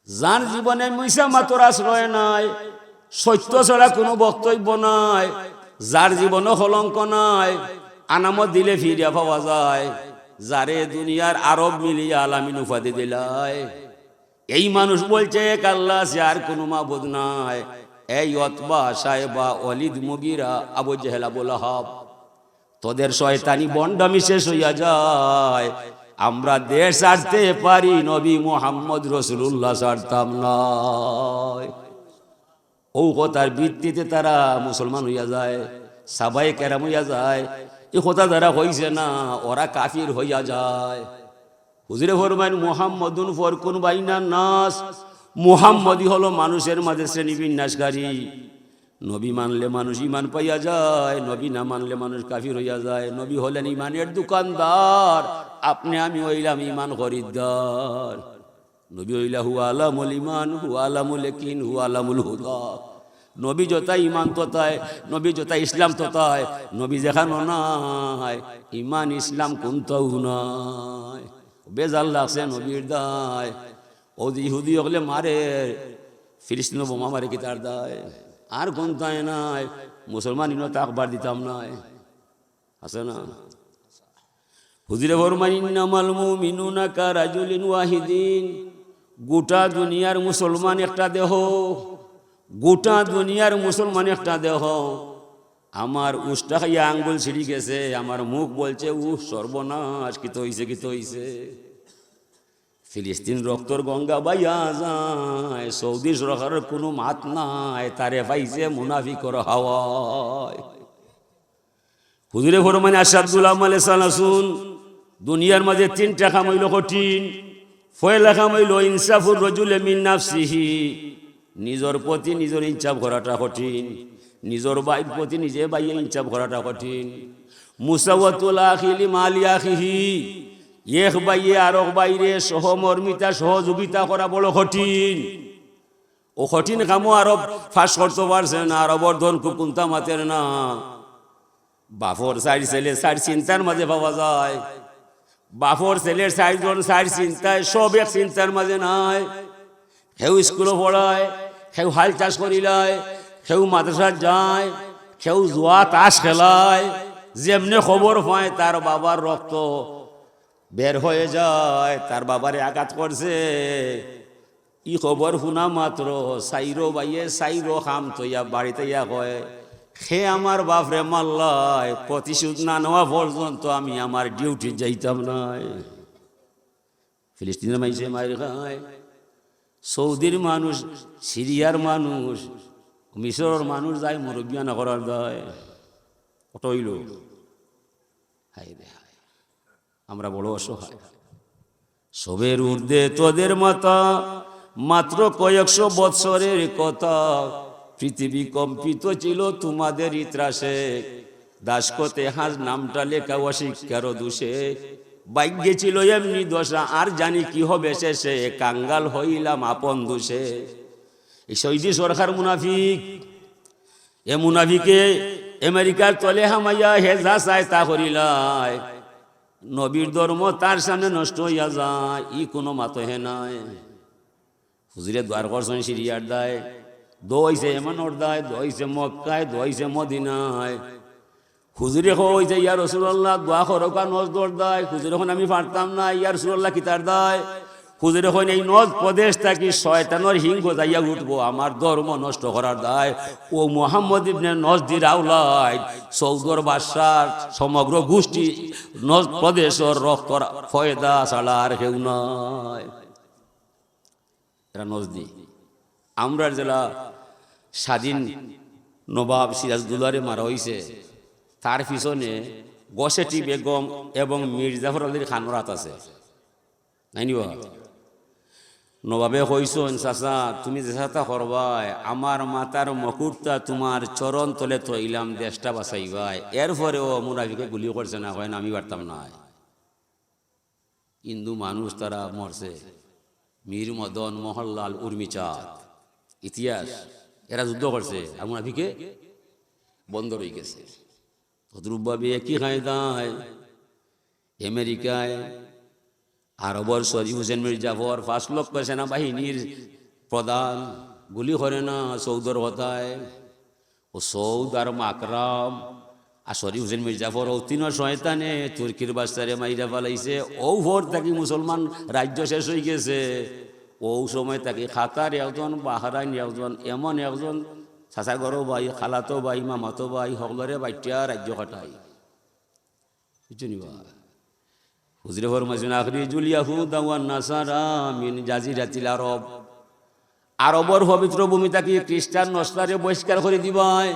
যার জীবনে মিশা মাতর আশ্রয় নাই, সত্য ছাড়া কোনো বক্তব্য নাই, যার জীবনে কলঙ্ক নাই, আনামত দিলে ফিরিয়া পাওয়া যায়, যারে দুনিয়ার আরব মিলিয়া আলামিন উপাধি দিলাই। এই মানুষ বলছে এক আল্লাহ আছে আর কোনো মাবুদ নাই। এই অতবা সাহেবা ওয়ালিদ মুগিরা আবু জেহেল আবু লাহাব, তোদের শয়তানি বন্ডামি শেষ হইয়া যায়, আমরা দেশ ছাড়তে পারি, নবী মুহাম্মদ রাসূলুল্লাহ ছাড়তাম না। ও কথার ভিত্তিতে তারা মুসলমান হইয়া যায়, সাহাবায়ে কেরাম হইয়া যায়। এই কথা যারা হইছে না ওরা কাফির হইয়া যায়। হুজুরে ফরমাইন মুহাম্মাদুন ফারকুন বাইনান নাস, মুহাম্মদই হলো মানুষের মাঝে শ্রেণী বিন্যাসকারী। নবী মানলে মানুষ ইমান পাইয়া যায়, নবী না মানলে মানুষ কাফির হইয়া যায়। নবী হলেন ইমানের দোকানদার, আপনি আমি হইলাম ইমান খরিদ্দার। নবী হইলা হু আলামুল ইমান, হু আলামুল ইয়াকিন, হু আলামুল হুদা। নবী যথা ইমান তথায়, নবী যথা ইসলাম তথায়, নবী যেখানো নাই ইমান ইসলাম কোনটাও নাই। বেজাল লাগছে নবীর দায়। ও ইহুদি হলে মারে, ফিলিস্তিন বোমা মারে কি তার দায়? আর কোনটায় নাই, মুসলমান ইনো তাকবার দিতাম নাই, আছে না? হুজুরে ফরমান ইন্নামাল মুমিনুনা কারাজুলিন ওয়াহিদিন, গোটা দুনিয়ার মুসলমান একটা দেহ, গোটা দুনিয়ার মুসলমান একটা দেহ। আমার উষ্টা খাইয়া আঙ্গুল ছিঁড়ি গেছে, আমার মুখ বলছে সর্বনাশ, কি তো হইছে, কি তো হইছে। ফিলিস্তিন রক্তর গঙ্গা বাইয়া যায়, সৌদি সরকারের কোনো মাত নাই, তারে পাইছে মুনাফিকর হাওয়ায়। হুজুরে ফরমান আশাদুল আমালে সালাসুন, দুনিয়ার মাঝে 3টা কাম হইল কঠিন। পয়লা কাম হইল ইনসাফুর রাজুলে মিন নাফসিহি, নিজের প্রতি নিজের ইনসাফ করাটা কঠিন, নিজের ভাইয়ের প্রতি নিজে ভাইয়ের ইনসাফ করাটা কঠিন। মুসাওয়াতুল আখিলি মালি আখিহি, এক বাইয়ে আরক বাইরে সহমর্মিতা সহযোগিতা করা বড় কঠিন। ও কঠিন কামও আরব ফাঁস করতে পারছে না, আরবর ধন খুব কুন্তা মাতের না। বাপর চার ছেলে চার চিন্তার মাঝে পাওয়া যায়, বাপর ছেলের চারজন চার চিন্তায়, সব এক চিন্তার মাঝে নাই। কেউ স্কুলে পড়ায়, কেউ হাল চাষ করিলায়, কেউ মাদ্রাসা যায়, কেউ জুয়া তাস খেলায়। যেমনে খবর পায় তার বাবার রক্ত বের হয়ে যায়, তার বাবারে আঘাত করছে, ই খবর শুনা মাত্র সাইরো বাইয়ে সাইরো খাম তৈয়া বাড়িতে ইয়া কয়, সে আমার বাপরে মাল্লায়, প্রতিশোধ না নেওয়া পর্যন্ত আমি আমার ডিউটি যাইতাম নাই। ফিলিস্তিনের মাইসে মায়ের খায়, সৌদির মানুষ, সিরিয়ার মানুষ, মিশরের মানুষ যায় মুরব্বিয়ানা করার দায়। কত হইল, হায় রে হায়, আমরা বড় অসহায়। সবের ঊর্ধ্বে তোদের মাতা, মাত্র কয়েকশো বৎসরের কথা। পৃথিবী কম্পিত ছিল তোমাদের ইত্রাসে, দাসকতে হাজ নামটা লেখা অশিক্ষার দোষে। ভাগ্যে ছিল এমনি দশা, আর জানি কি হবে শেষে, কাঙ্গাল হইলাম আপন দোষে। এই সৌদি সরকার মুনাফিক, এ মুনাফিকে আমেরিকার তলে হামাইয়া হেজা চায় তা করিলায়। নবীর ধর্ম তার সামনে নষ্ট হইয়া যায়, ই কোনো মাতো হে নাই। হুজুরে দ্বার করছেন সিরিয়ার দায়, দইছে এমানোর দায়, দইছে মক্কায়, দইছে মদিনায়। হুজুরে কইছে ইয়া রাসূলুল্লাহ দোয়া করো কা নজর দায়। হুজুরে এখন আমি পারতাম না, ইয়া রাসূলুল্লাহ কি তার দায়? হুজুরে এখন এই নজ প্রদেশ থাকি শয়তানের হিংগ যাইয়া উঠবো, আমার ধর্ম নষ্ট করার দায়। ও মুহাম্মদ ইবনে নজদির আওলাদ, সৌদর বাদশার সমগ্র গোষ্ঠী নজ প্রদেশের রক্ত ফয়দা ছাড়া আর কেউ নয়। এরা নজদি। আমরা জেলা স্বাধীন নবাব সিরাজদৌল্লারে মারা হয়েছে, তার পিছনে গসেটি বেগম এবং মীর জাফর আলীর খানরাত আছে, নাই নিবা? নবাবে কইসন চাচা তুমি যে চাচা করবাই, আমার মাতার মকুরটা তোমার চরণ তলে তৈলাম, দেশটা বাঁচাইবাই। এরপরেও মুনাফিকে গুলি করছে না, হয় না আমি পারতাম না। হিন্দু মানুষ তারা মরছে, মীর মদন, মোহনলাল, উর্মিচাঁদ, ইতিহাস, এরা যুদ্ধ করছে, আর মুনাফিকে বন্ধ রয়ে গেছে। তদ্রুপভাবে একই কায়দায় আমেরিকায় আরবর শরীফ হোসেন মির্জাফর 5 লক্ষ সেনাবাহিনীর প্রধান গুলি করে না সৌদর হতায়। ও সৌদ আর মাকরাম আর শরীফ হোসেন মির্জাফর ও 3 শয়তানে তুর্কির বাস্তারে মাইরা পালাইছে। ও ভোর থাকি মুসলমান রাজ্য শেষ হয়ে গেছে। ও সময় থাকি খাতার একজন, বাহারাইন একজন, এমন একজন চাচা গরো ভাই, খালাতো ভাই, মামাতো ভাই সকলরে বাইটিয়া রাজ্য কাটাই। বুঝছি বা হুজরে ফরমাইছেন আখরিজুল ইয়াহুদা ওয়ান নাসারা মিন জাজিরাতিল আরব, আরবর পবিত্র ভূমি থেকে খ্রিস্টান নসরারে বহিষ্কার করে দিবাই।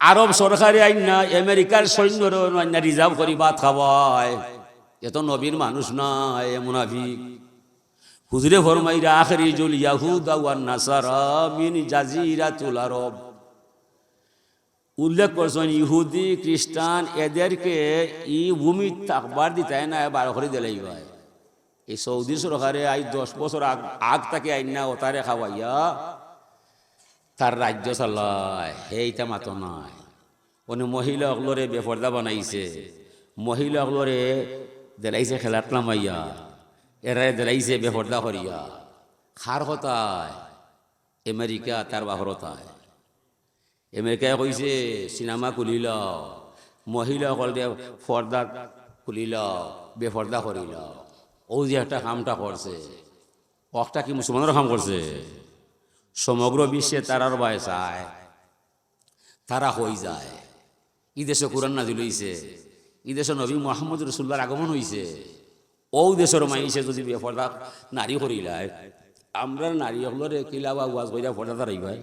আরব সরকারে আইন না আমেরিকার সৈন্যর আইন রিজার্ভ করি ভাত খাওয়ায়। এত নবীর মানুষ না, এ মুনাফিক। হুজরে ফরমাইরা আখরিজুল ইয়াহুদা ওয়ান নাসারা মিন জাজিরাতুল আরব, উল্লেখ করছেন ইহুদি খ্রিস্টান এদেরকে ই ভূমি থাকবার দিতে না, বার করে দিলেই ভাই। এই সৌদি সরকারে আই 10 বছর আগ তাকে আইন না ওতারে খাওয়াইয়া তার রাজ্য চালায়, সেইটা মাতো নাই। অনেক মহিলা অগলরে বেপর্দা বানাইছে, মহিলা অগলরে দেলাইছে খেলাট নামাইয়া, এরা দেলাইছে বেপর্দা করিয়া। খার হতায় আমেরিকা, তার বাহর হতায়। আমেরিকায় কইছে সিনেমা খুলিলাও, মহিলা সকলকে পর্দা খুলিলাও, বেপর্দা করিলাও। ও যে একটা কামটা করছে, একটা কি মুসলমানের কাম করছে? সমগ্র বিশ্বে তারার ভয় চায়, তারা হয়ে যায়। ই দেশে কোরআন নাজিল হইছে, ই দেশে নবী মুহাম্মদ রাসূলুল্লাহর আগমন হইছে। ও দেশের মাইসে যদি বেপর্দা নারী করিলায়, আমরা নারী সকলরে কিলা বা ওয়াজ কইরা পর্দা দাঁড়াইবাই।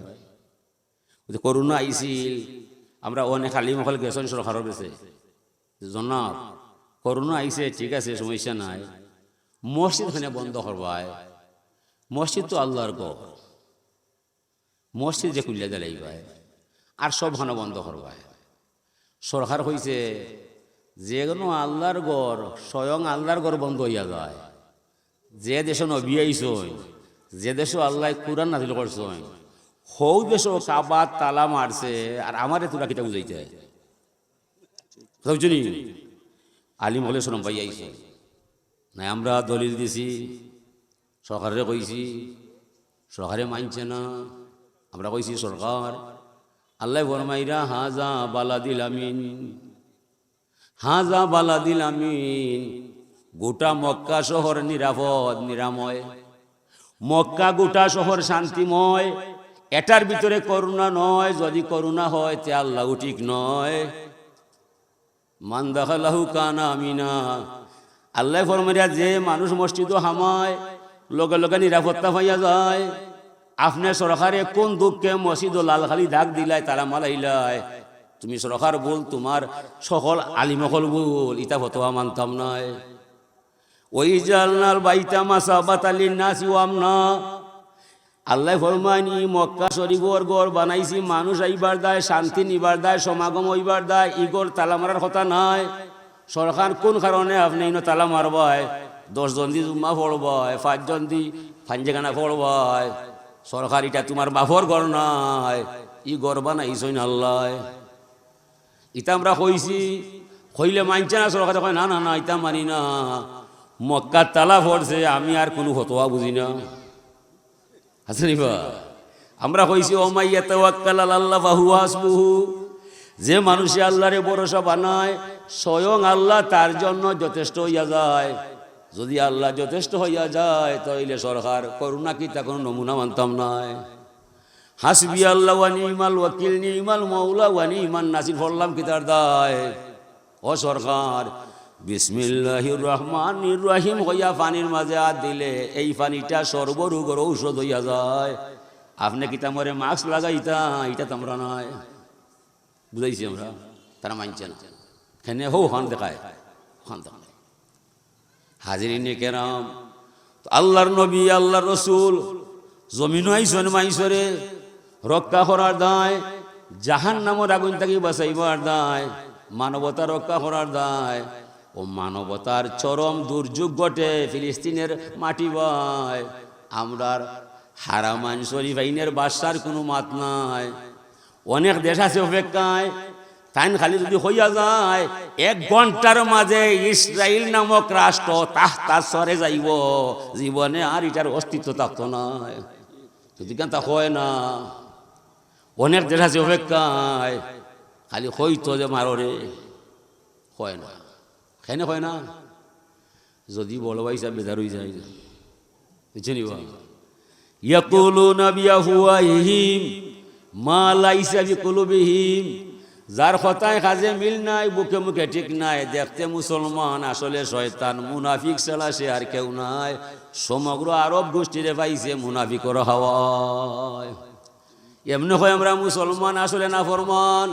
করোনা আইছিল, আমরা অনেক খালি মহল গেছেন সরকারের কাছে, জনাব করোনা আইছে, ঠিক আছে সমস্যা নাই, মসজিদ খানে বন্ধ করবাই। মসজিদ তো আল্লাহর ঘর, মসজিদ যে খুলিয়া দিলাইবাই, আর সব খানে বন্ধ করবাই। সরকার কইছে যে কোনো আল্লাহর ঘর স্বয়ং আল্লাহর ঘর বন্ধ হইয়া যায়। যে দেশ নবী আইসই, যে দেশ আল্লাহ কুরআন নাযিল করছেন, হৌ দেশ কাবার তালা মারছে, আর আমারে তোরা কিটা বুঝাইতে বুঝলি? আলিম হলে শোনম ভাই আইস না, আমরা দলিল দিছি, সরকারে কইছি, সরকারে মানছে না। আমরা কইছি সরকার, আল্লাহ ফরমাইরা হাজা বালাদিল আমিন, হাজা বালাদিল আমিন, গোটা মক্কা শহর নিরাপদ নিরাময়, মক্কা গোটা শহর শান্তিময়, এটার ভিতরে করুণা নয়। যদি করুণা হয় তে আল্লাহ ঠিক নয়। মান দাখালাহু কানা আমিনা, আল্লাহ ফরমাইয়া যে মানুষ মসজিদ হামায় লগে লগে নিরাপত্তা পাইয়া যায়। আপনি সরকারে কোন দুঃখে মসজিদ লালখালি দাগ দিলাই, তারা মালাইলাই, তুমি সরকার বল, তোমার সকল আলিমকল বল, ইটা ফতোয়া মানতাম নাই। ওই জালনাল বাইতা মাসাবাতাল লিন্নাসি ওয়া আমনা, আল্লাহ ফরমানি মক্কা শরীফর গড় বানাইছি মানুষ আইবার দায়, শান্তি নিবার দায়, সমাগম হইবার দায়। ইগর তালা মারার কথা নাই। সরকার কোন কারণে আপনি ইনো তালা মারবায়? 10 জন দি জুম্মা পড়বায়, 5 জন দি ফাঞ্জেখানা পড়বায়। সরকার এটা তোমার বাফর ঘর নাই, ই গড় বানাইছই না আল্লাহ। ইটা আমরা কইছি, কইলে মানছে না সরকার, কয় না না না ইটা মানি না, মক্কার তালা পড়ছে, আমি আর কোনো ফতোয়া বুঝি না। আছে নিবা? আমরা কইছি ওমাইয়া তাওয়াক্কাল আলাল্লাহ ফাহুয়া হাসবুহু, যে মানুষে আল্লাহরে ভরসা বানায় স্বয়ং আল্লাহ তার জন্য যথেষ্ট হইয়া যায়। যদি আল্লাহ যথেষ্ট হইয়া যায় তাইলে সরকার করুণা কি তা কোনো নমুনা মানতাম নাই। হাসবি আল্লাহ ওয়া নি'মাল ওয়াকিল, নি'মাল মাওলা ওয়া নি'মান নাসির পড়লাম কি তার দায়? ও সরকার, বিসমিল্লাহির রহমানির রহিম হইয়া পানির মাঝে হাত দিলে এই পানিটা সর্বরোগের ঔষধ হইয়া যায়। আপনি কি তামরে মাস্ক লাগাইতা? এটা তোমরা নয়, বুঝাইছি আমরা। তারা মানছে না, খেনে হো হান দেখায়, হান দেখায়। হাজিরিনে কেরাম, আল্লাহর নবী আল্লাহর রসুল জমিন আইসন মাইসরে রক্ষা করার দায়, জাহান্নামের আগুন থেকে বাঁচাইবার দায়, মানবতা রক্ষা করার দায়। ও মানবতার চরম দুর্যোগ ঘটে ফিলিস্তিনের মাটি বায়, আমরার হারামাইন শরীফ আইনের বাদশার কোনো মাত নাই। অনেক দেশ আছে অপেক্ষায়, তাইন খালি যদি হইয়া যায় 1 ঘন্টার মাঝে ইসরায়েল নামক রাষ্ট্র তাহতা সরে যাইব, জীবনে আর এটার অস্তিত্ব থাকতো না। যদি কেন তা হয় না, অনেক দেশ আছে অপেক্ষায়, খালি হইতো যে মাররে হয় না, কেন হয় না? যদি বড় ভাই সাহেব বেদার হয়ে যায়, বুঝছে নি? ইয়াকুলুনা বিআফওয়াহিহিম মা লাইসা বিকুলুবিহিম, যার কথায় কাজে মিল নাই, বুকে মুখে ঠিক নাই, দেখতে মুসলমান আসলে শয়তান, মুনাফিক ছাড়া সে আর কেউ নাই। সমগ্র আরব গোষ্ঠীরে পাইছে মুনাফিকর হাওয়ায়। এমনি হয় আমরা মুসলমান, আসলে না ফরমান।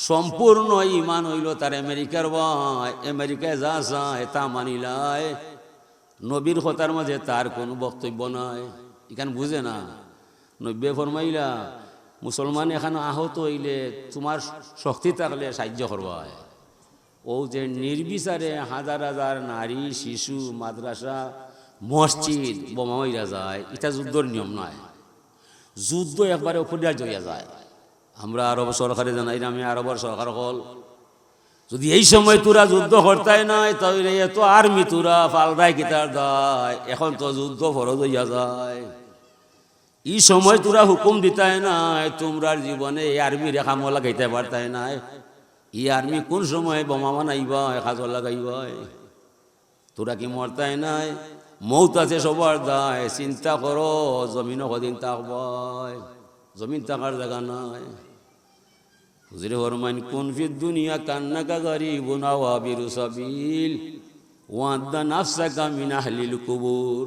সম্পূর্ণ ইমান হইল তার আমেরিকার ভাই, আমেরিকায় যা চায় তা মানিলায়। নবীর কথার মাঝে তার কোনো বক্তব্য নাই, এখানে বুঝে না। নবী ফরমাইলা মুসলমান এখানে আহত হইলে তোমার শক্তি থাকলে সাহায্য করবা। ও যে নির্বিচারে হাজার হাজার নারী শিশু মাদ্রাসা মসজিদ বোমা হইয়া যায়, এটা যুদ্ধর নিয়ম নয়। যুদ্ধ একবারে অপরিহার্য হইয়া যায়। আমরা আরব সরকারে জানাই, আমি আরবর সরকার হল, যদি এই সময় তোরা যুদ্ধ করতাই নাই তাহলে এত আর্মি তোরা পাল্টাই কিতার দায়, এখন তো যুদ্ধ ফরজ হইয়া যায়। এই সময় তোরা হুকুম দিতাই নাই, তোমরা জীবনে এই আর্মি রেখা মলা খাইতে পারতাই নাই। এই আর্মি কোন সময় বোমা বানাইবা, খাজর লাগাইবা, তোরা কি মরতাই নাই? মৌত আছে সবার দায়, চিন্তা করো জমিনও কদিন থাকবাই, জমিন থাকার জায়গা নাই। হুজুরে ফরমাইন কুন ফিদ দুনিয়া কান্নাকা গরিবুন আও আবিরু সাবিল ওয়াদা নাফসাকা মিন আহলিল কুবুর,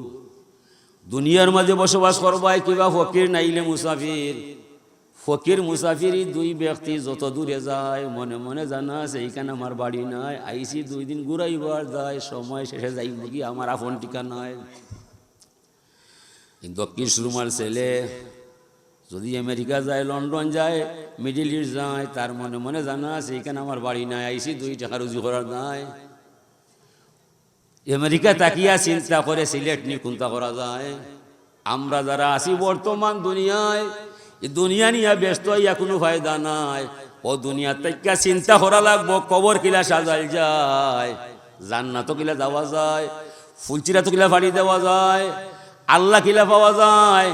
দুনিয়ার মাঝে বসবাস করবাই কিবা ফকির নাইলে মুসাফির। ফকির মুসাফির 2 ব্যক্তি যত দূরে যায় মনে মনে জানা আছে এইখানে আমার বাড়ি নাই, আইসি 2 দিন ঘুরাইবার যায়, সময় শেষে যাইব কি আমার আপন ঠিকানা নাই। দক্ষিণ সুরমার ছেলে যদি আমেরিকা যায়, লন্ডন যায়, মিডিল ইস্ট যায়, তার মনে মনে জানা আছে এখানে আমার বাড়ি নাই, আইসি 2 টাকা রুজি করার নাই। আমেরিকা তাকিয়া চিন্তা করে সিলেট নি কোনটা করা যায়। আমরা যারা আছি বর্তমান দুনিয়ায়, এই দুনিয়া নিয়ে ব্যস্ত হইয়া কোনো ফায়দা নাই। ও দুনিয়া তাকিয়া চিন্তা করা লাগবো কবর কিলা সাজাই যায়, জান্নাত কিলা যাওয়া যায়, ফুলচিরা তো কিলা ফাড়ি দেওয়া যায়, আল্লাহ কিলা পাওয়া যায়,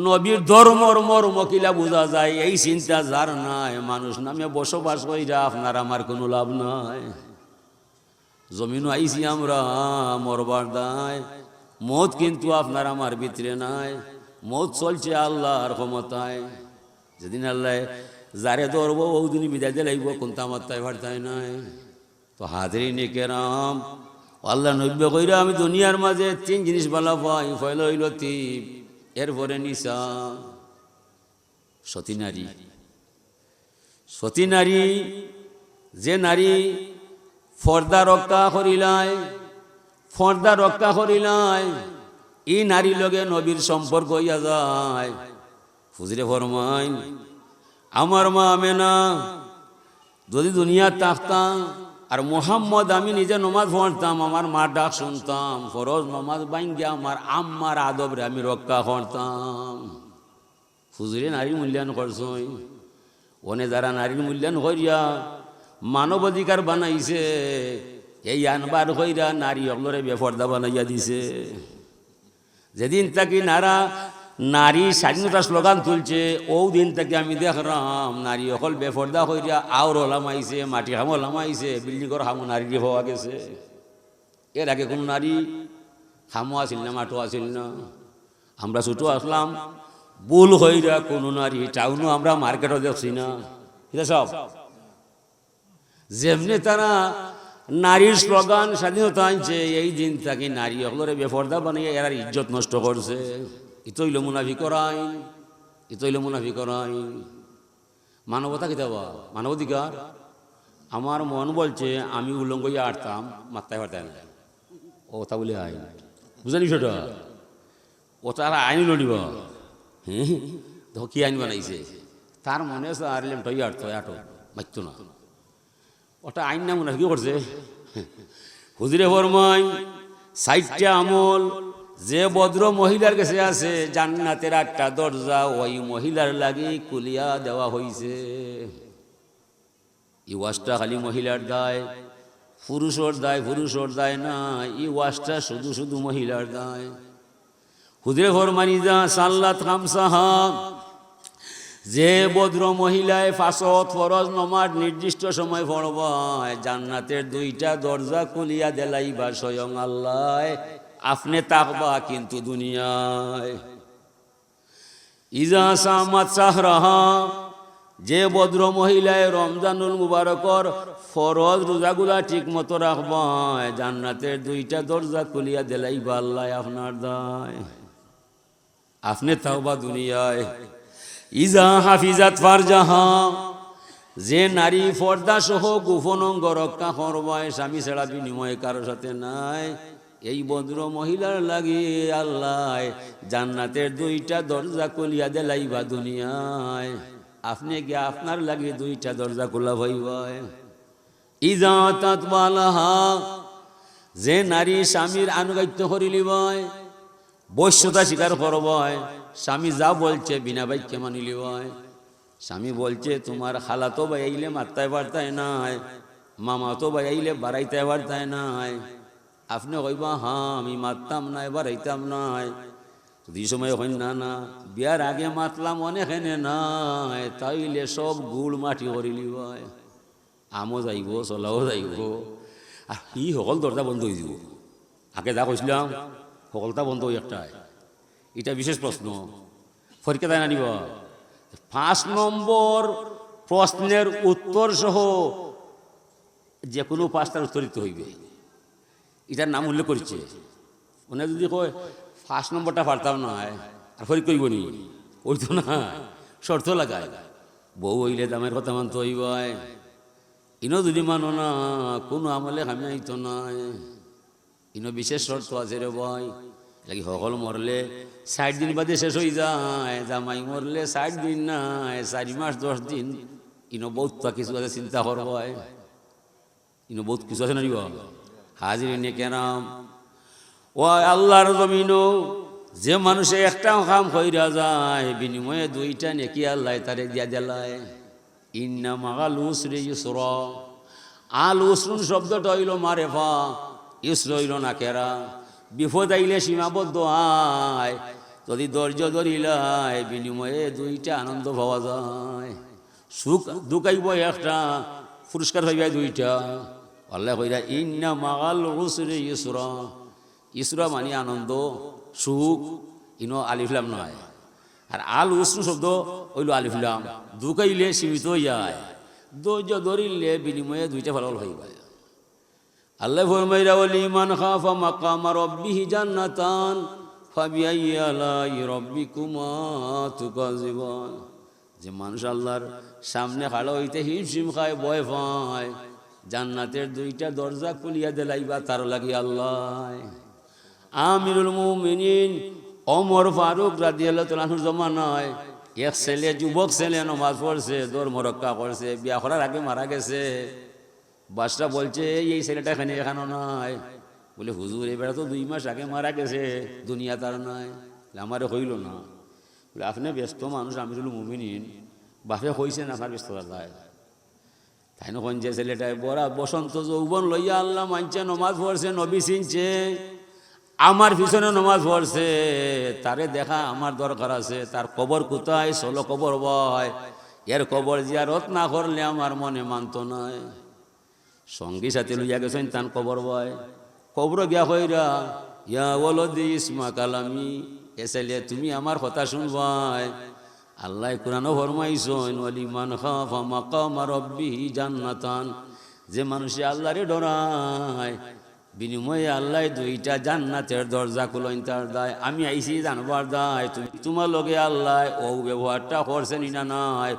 নবীর ধর্মর মর্ম কিলা বোঝা যায়। এই চিন্তা যার নাই, মানুষ নামে বসবাস কইরা আপনার আমার কোনো লাভ নাই। জমিনও আইছি আমরা মরবার দায়, মত কিন্তু আপনার আমার ভিতরে নাই। মত চলছে আল্লাহর ক্ষমতায়। যেদিন আল্লাহ যারে ধরবো ওদিন বিদায় দিয়ে লাগবো, কোনটা মাত্রায় ভাড়তায় নাই। তো হাজরিনে কেরাম, আল্লাহ নব্য কইরা আমি দুনিয়ার মাঝে 3 জিনিস বালা পাই। পয়লা হইল তিব, এরপরে নিশা, সতী নারী। সতী নারী, যে নারী ফর্দা রক্ষা করিলায়, ফর্দা রক্ষা করিলায়, এই নারী লগে নবীর সম্পর্ক হইয়া যায়। হুজুরে ফরমাইন, আমার মা আমেনা যদি দুনিয়া থাকতাম আর মোহাম্মদ আমি নিজে নমাজ পড়তাম, আমার মা ডাক শুনতাম, ফরজ নমাজ বাইঙ্গা আমার আম্মার আদবরে আমি রক্ষা করতাম। হুজুরে নারীর মূল্যায়ন করছই। ওনে যারা নারীর মূল্যায়ন করিয়া মানবাধিকার বানাইছে, এই আনবার কইরা নারী অগলরে বেপর্দা বানাইয়া দিছে। যেদিন তাকে নারী স্বাধীনতা স্লোগান তুলছে, ও দিন থেকে আমি দেখলাম নারী অকল বেপর্দা কইরা আওর লামাইছে, মাটি হামো লামাইছে, বিল্ডিংর হামো নারী হওয়া গেছে। এর আগে কোন নারী হামো আসিল না, মাঠও আসিল না। আমরা ছোটো আসলাম, ভুল হইরা কোনো নারী টাউনও আমরা মার্কেটও দেখছি না। এটা সব যেমনি তারা নারীর স্লোগান স্বাধীনতা আনছে, এই দিন তাকে নারী অগলরে বেপর্দা বানিয়ে এরার ইজ্জত নষ্ট করছে। ইতইল মুনাফিকর আইন, ইতইল মুনাফিকর আইন। মানবতা কি দেওয়া, মানবাধিকার। আমার মন বলছে আমি উল্লঙ্ঘ হয়ে আটতাম, মাত্রায় পারতাম না। ও তা বলে আইন, বুঝলি সেটা? ও তারা আইন লড়িব। হ্যাঁ, দেখো কি আইন বানাইছে। তার মনে আছে আর লেমটাই আটতো, আটো মারতো না। ওটা আইন না মুনাফিকি করছে। হুজুরে ফরমাই, 60টা আমল যে ভদ্র মহিলার কাছে আছে, জান্নাতের 8টা দরজা ওই মহিলার লাগি কুলিয়া দেওয়া হইছে। এই ওয়াজটা খালি মহিলার দায়, পুরুষের দায়, পুরুষের দায় না। এই ওয়াজটা শুধু শুধু মহিলার দায়। হুজুরে ফরমানি, যা সাল্লাত খামসাহা, যে ভদ্র মহিলায় 5 ওয়াক্ত ফরজ নামাজ নির্দিষ্ট সময় পড়বায়, জান্নাতের 2টা দরজা খুলিয়া দেলাইবা স্বয়ং আল্লাহ। আপনি তাকবা কিন্তু দুনিয়ায়। ইজা সামাত সাহরাহা, যে ভদ্র মহিলায় রমজানুল মুবারকর ফরজ রোজাগুলা ঠিক মতো রাখবায়, জান্নাতের 2টা দরজা খুলিয়া দেলাইবা আল্লাহ আপনার দায়। আপনি তাওবা দুনিয়ায়। ইজা হাফিজাত ফারজাহা, যে নারী পর্দা সহ গোপন অঙ্গ রক্ষা করবায়, স্বামী ছাড়া বিনিময় কারোর সাথে নাই, এই ভদ্র মহিলার লাগি আল্লাহ জান্নাতের 2টা দরজা খুলিয়া দেলাইবা দুনিয়ায়। আপনি কি আপনার লাগি 2টা দরজা খোলা হইবায়। ইজা তাতওয়ালাহা, যে নারী স্বামীর আনুগত্য করিলিবায়, বৈশ্যতা স্বীকার করবায়, স্বামী যা বলছে বিনা বাক্যে মানিলিবায়। স্বামী বলছে তোমার খালাতো ভাই আইলে মারতায় বাড়তায় নাই, মামাতো ভাই আইলে বাড়াইতে বাড়তায় নাই, আপনি কইবা হ্যাঁ আমি মারতাম নাই, বাড়াইতাম নাই। যদি সময় হইন না না বিয়ার আগে মাতলাম অনেকখানে নাই, তাইলে সব গুড় মাটি করিলিবায়। আমও যাইব, চলাও যাইব, আর ই সকল দরজা বন্ধ হয়ে যাব। আগে যা কইছিলাম সকলটা বন্ধ হয়ে একটাই। এটা বিশেষ প্রশ্ন, পরীক্ষা দেয় না নিব। 5 নম্বর প্রশ্নের উত্তর সহ যে কোনো 5টার উত্তর দিতে হইবে। এটার নাম উল্লেখ করছে। ওনে যদি কয় 5 নম্বরটা পারতাম না আর পরীক্ষা হইব নি, ওই তো না, শর্ত লাগায়। বউ হইলে দামের কথা মানতে হইবাই। ইনো যদি মানো না কোনো আমলে আমি আইতো নাই। ইনো বিশেষ শর্ত আছে রে ভাই। লাগি সকল মরলে 60 দিন বাদে শেষ হয়ে যায়, জামাই মরলে 60 দিন নাই 4 মাস 10 দিন। ইনো বহুত কিছু আছে চিন্তা করব, ইনো বহুত কিছু আছে না হাজিরিনে কেরাম। ও আল্লাহর জমিনও যে মানুষে একটা কাম কইরা যায় বিনিময়ে 2টা নেকি আল্লাহ তারে দিয়া দেলায়। ইন্না মাগাল উসরি ইউসরা, আল উসরুন শব্দটা হইল মারেফা, ইউসর হইল না কেরা। বিপদ আইলে সীমাবদ্ধ আয়, যদি ধৈর্য ধরিলাই বিনিময়ে 2টা আনন্দ পাওয়া যায়। সুখ দুঃখাইব একটা, পুরস্কার পাইবা 2টা। আল্লাহ কইরা ইন্না মাগাল উসরি ইউসরা, ইসরা মানে আনন্দ সুখ, ইনো আলিফলাম নয়। আর আল উসরু শব্দ হইল আলিফলাম, দুঃখাইলে সীমিত যায়, ধৈর্য ধরিলে বিনিময়ে 2টা ফলাফল হইবা। আল্লাহ ফরমাইরা ওয়ালিমান খাফা মাকামা রাব্বিহি জান্নাতান ফাবিআইয়ি আলাই রাব্বিকুমা তুকাযিবান। যে মানুষ আল্লাহর সামনে খাড়া হইতে হিমশিম খায়, ভয় পায়, জান্নাতের 2টা দরজা খুলিয়া দিলাইবা তার লাগি আল্লাহ। আমিরুল মুমিনিন ওমর ফারুক রাদিয়াল্লাহু তাআলা আনহুর জমানায় এক ছেলে, যুবক ছেলে নামাজ পড়ছে, ধর্ম রক্ষা করছে, বিয়া করার আগে মারা গেছে। বাদশা বলছে এই ছেলেটা এখানে এখানো নাই। বলে হুজুর এবারে তো 2 মাস আগে মারা গেছে, দুনিয়া তার নাই। আমারে হইল না। বলে আপনি ব্যস্ত মানুষ, আমিরুল মুমিনিন, বাপে কইছেন আপনার ব্যস্ততা যায়। তাই নখন যে ছেলেটাই বড়া বসন্ত যৌবন লইয়া আল্লাহ মানছে, নমাজ পড়ছে, নবী চিনছে, আমার পিছনে নমাজ পড়ছে, তারে দেখা আমার দরকার আছে। তার কবর কোথায়? ষোলো কবর বয়, এর কবর জিয়ারত না করলে আমার মনে মানত নাই। সঙ্গী সাথে লইয়া গেছেন তান কবর বয়, কবর গিয়া কইরা ইয়া ওয়ালাদি ইসমা কালামি, এসেলে তুমি আমার কথা শুনবাই। আল্লাহ কুরআনে ফরমাইছেন ওয়ালিমান খাফা মাকামা রাব্বিহি জান্নাতান, যে মানুষে আল্লাহরে ডরায় বিনিময়ে আল্লাহ 2টা জান্নাতের দরজা খুলেন তার দায়। আমি আইছি জানবার দায় তোমার লগে আল্লাহ ও ব্যবহারটা করছেন না নাই।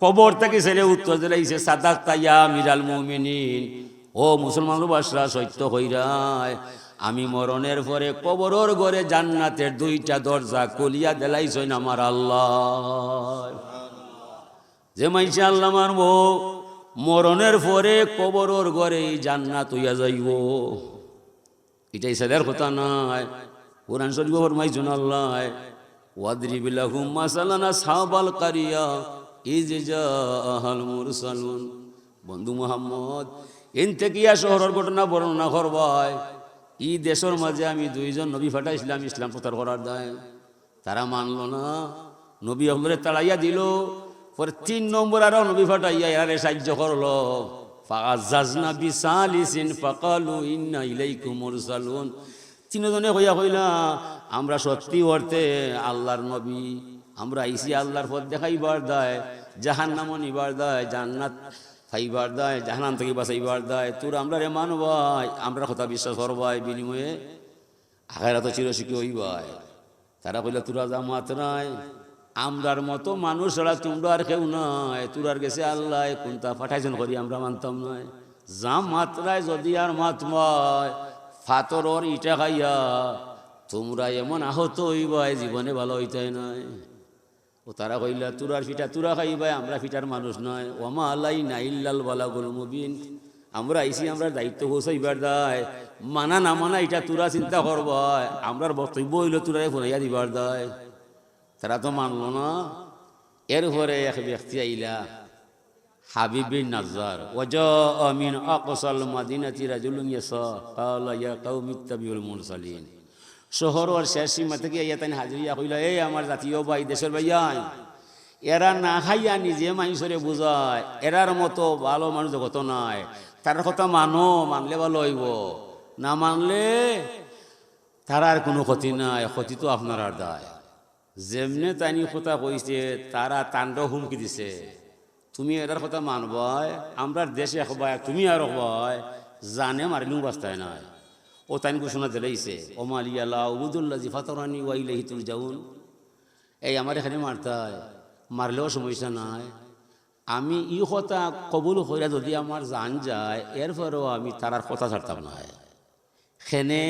কবর থেকে ছেলে উত্তর দিলাইছে সাদাক্তা ইয়া আমিরাল মুমিনিন, ও মুসলমান বাসরা সত্য কইরায়, আমি মরণের পরে কবরের ঘরে জান্নাতের 2টা দরজা খুলিয়া দিলাইছেন আমার আল্লাহ। যে মাইছে আল্লাহ মানব মরণের পরে কবরের ঘরে জান্নাত হইয়া যাইব, এটাই ছেলের কথা নয়। কোরআন শরীফে ফরমাইছেন আল্লাহ ওয়াদরিব লাহুম মাসালান আসহাবাল কারিয়া ইয জাআল মুরসালুন। বন্ধু মুহাম্মদ এনতে কিয়া শহরের ঘটনা বর্ণনা করবাই। এই দেশের মাঝে আমি 2জন নবী পাঠাইছিলাম ইসলাম প্রচার করার দায়, তারা মানল না, নবী হলরে তাড়াইয়া দিল। পরে 3 নম্বর আরো নবী পাঠাইয়া এরারে সাহায্য করলো। ফাআযাজনা বিসালিসিন ফাকালু ইন্না ইলাইকুম মুরসালুন। 3 জনে কইলা আমরা সত্যি অর্থে আল্লাহর নবী, আমরা আইছি আল্লাহর পথ দেখাইবার দায়, জাহান্নাম নিবার দায়, জান্নাত খাইবার দায়, জাহান্নাম থেকে বাঁচাইবার দায়। তোর আমরা রে মানবাই, আমরা কথা বিশ্বাস করবাই, বিনিময়ে আখিরাতে চিরসুখী হইবাই। তারা কইলা তোরা জামাত নাই, আমরার মতো মানুষ ছাড়া তোমরা আর কেউ নাই, তোরার গেছে আল্লাহ কোনটা পাঠাইছেন করি আমরা মানতাম নাই। জাম মাত্রায় যদি আর মাতমায় ফাতরর ইটা খাইয়া তোমরা এমন আহত হইবাই, জীবনে ভালো হইতাই নাই। ও তারা কইলা তুরার ফিটা তুরা খাইবাই, আমরা ফিটার মানুষ নয়। ওমা আলাইনা ইল্লাল বালাগুল মুবিন, আমরা আইছি আমরা দায়িত্ব পৌঁছাইবার দায়, মানা না মানা এটা তুরা চিন্তা করবাই, আমরার বক্তব্য হইল তুরাই ফোনাইয়া দিবার দায়। তারা তো মানল না। এরপরে এক ব্যক্তি আইলা হাবিব বিন নাজ্জার, ওয়াজা মিন আকসাল মাদিনাতি রাজুলুন ইয়াসা ক্বালা ইয়া কওমি ইত্তাবিউল মুরসালিন। শহরের শেষ সীমা থেকে ইয়া তাই হাজিরিয়া কইলা, এই আমার জাতীয় ভাই, দেশের ভাইয়াই, এরা না খাইয়া নিজে মানুষরে বুঝায়, এরার মতো ভালো মানুষ জগত নাই। তার কথা মানো, মানলে ভালো হইব, না মানলে তার আর কোনো ক্ষতি নাই, ক্ষতি তো আপনার আর দায়। যেমনে তাইনি কথা কইছে তারা তাণ্ডব হুমকি দিছে, তুমি এটার কথা মানবাই, আমরা দেশে হবাই, তুমি আর হবাই, জানে মারিলুম বাস্তায় নাই। ও তাইন ঘোষণা দিলাইছে ওমালিয়ালা উবুদুল্লাজি ফাতরানি ওয়া ইলাইহি তুরজাউন। এই আমার এখানে মারতায়, মারলেও সমস্যা নাই, আমি ই কথা কবুল কইরা যদি আমার জান যায়, এরপরেও আমি তারার কথা ছাড়তাম না। খেনে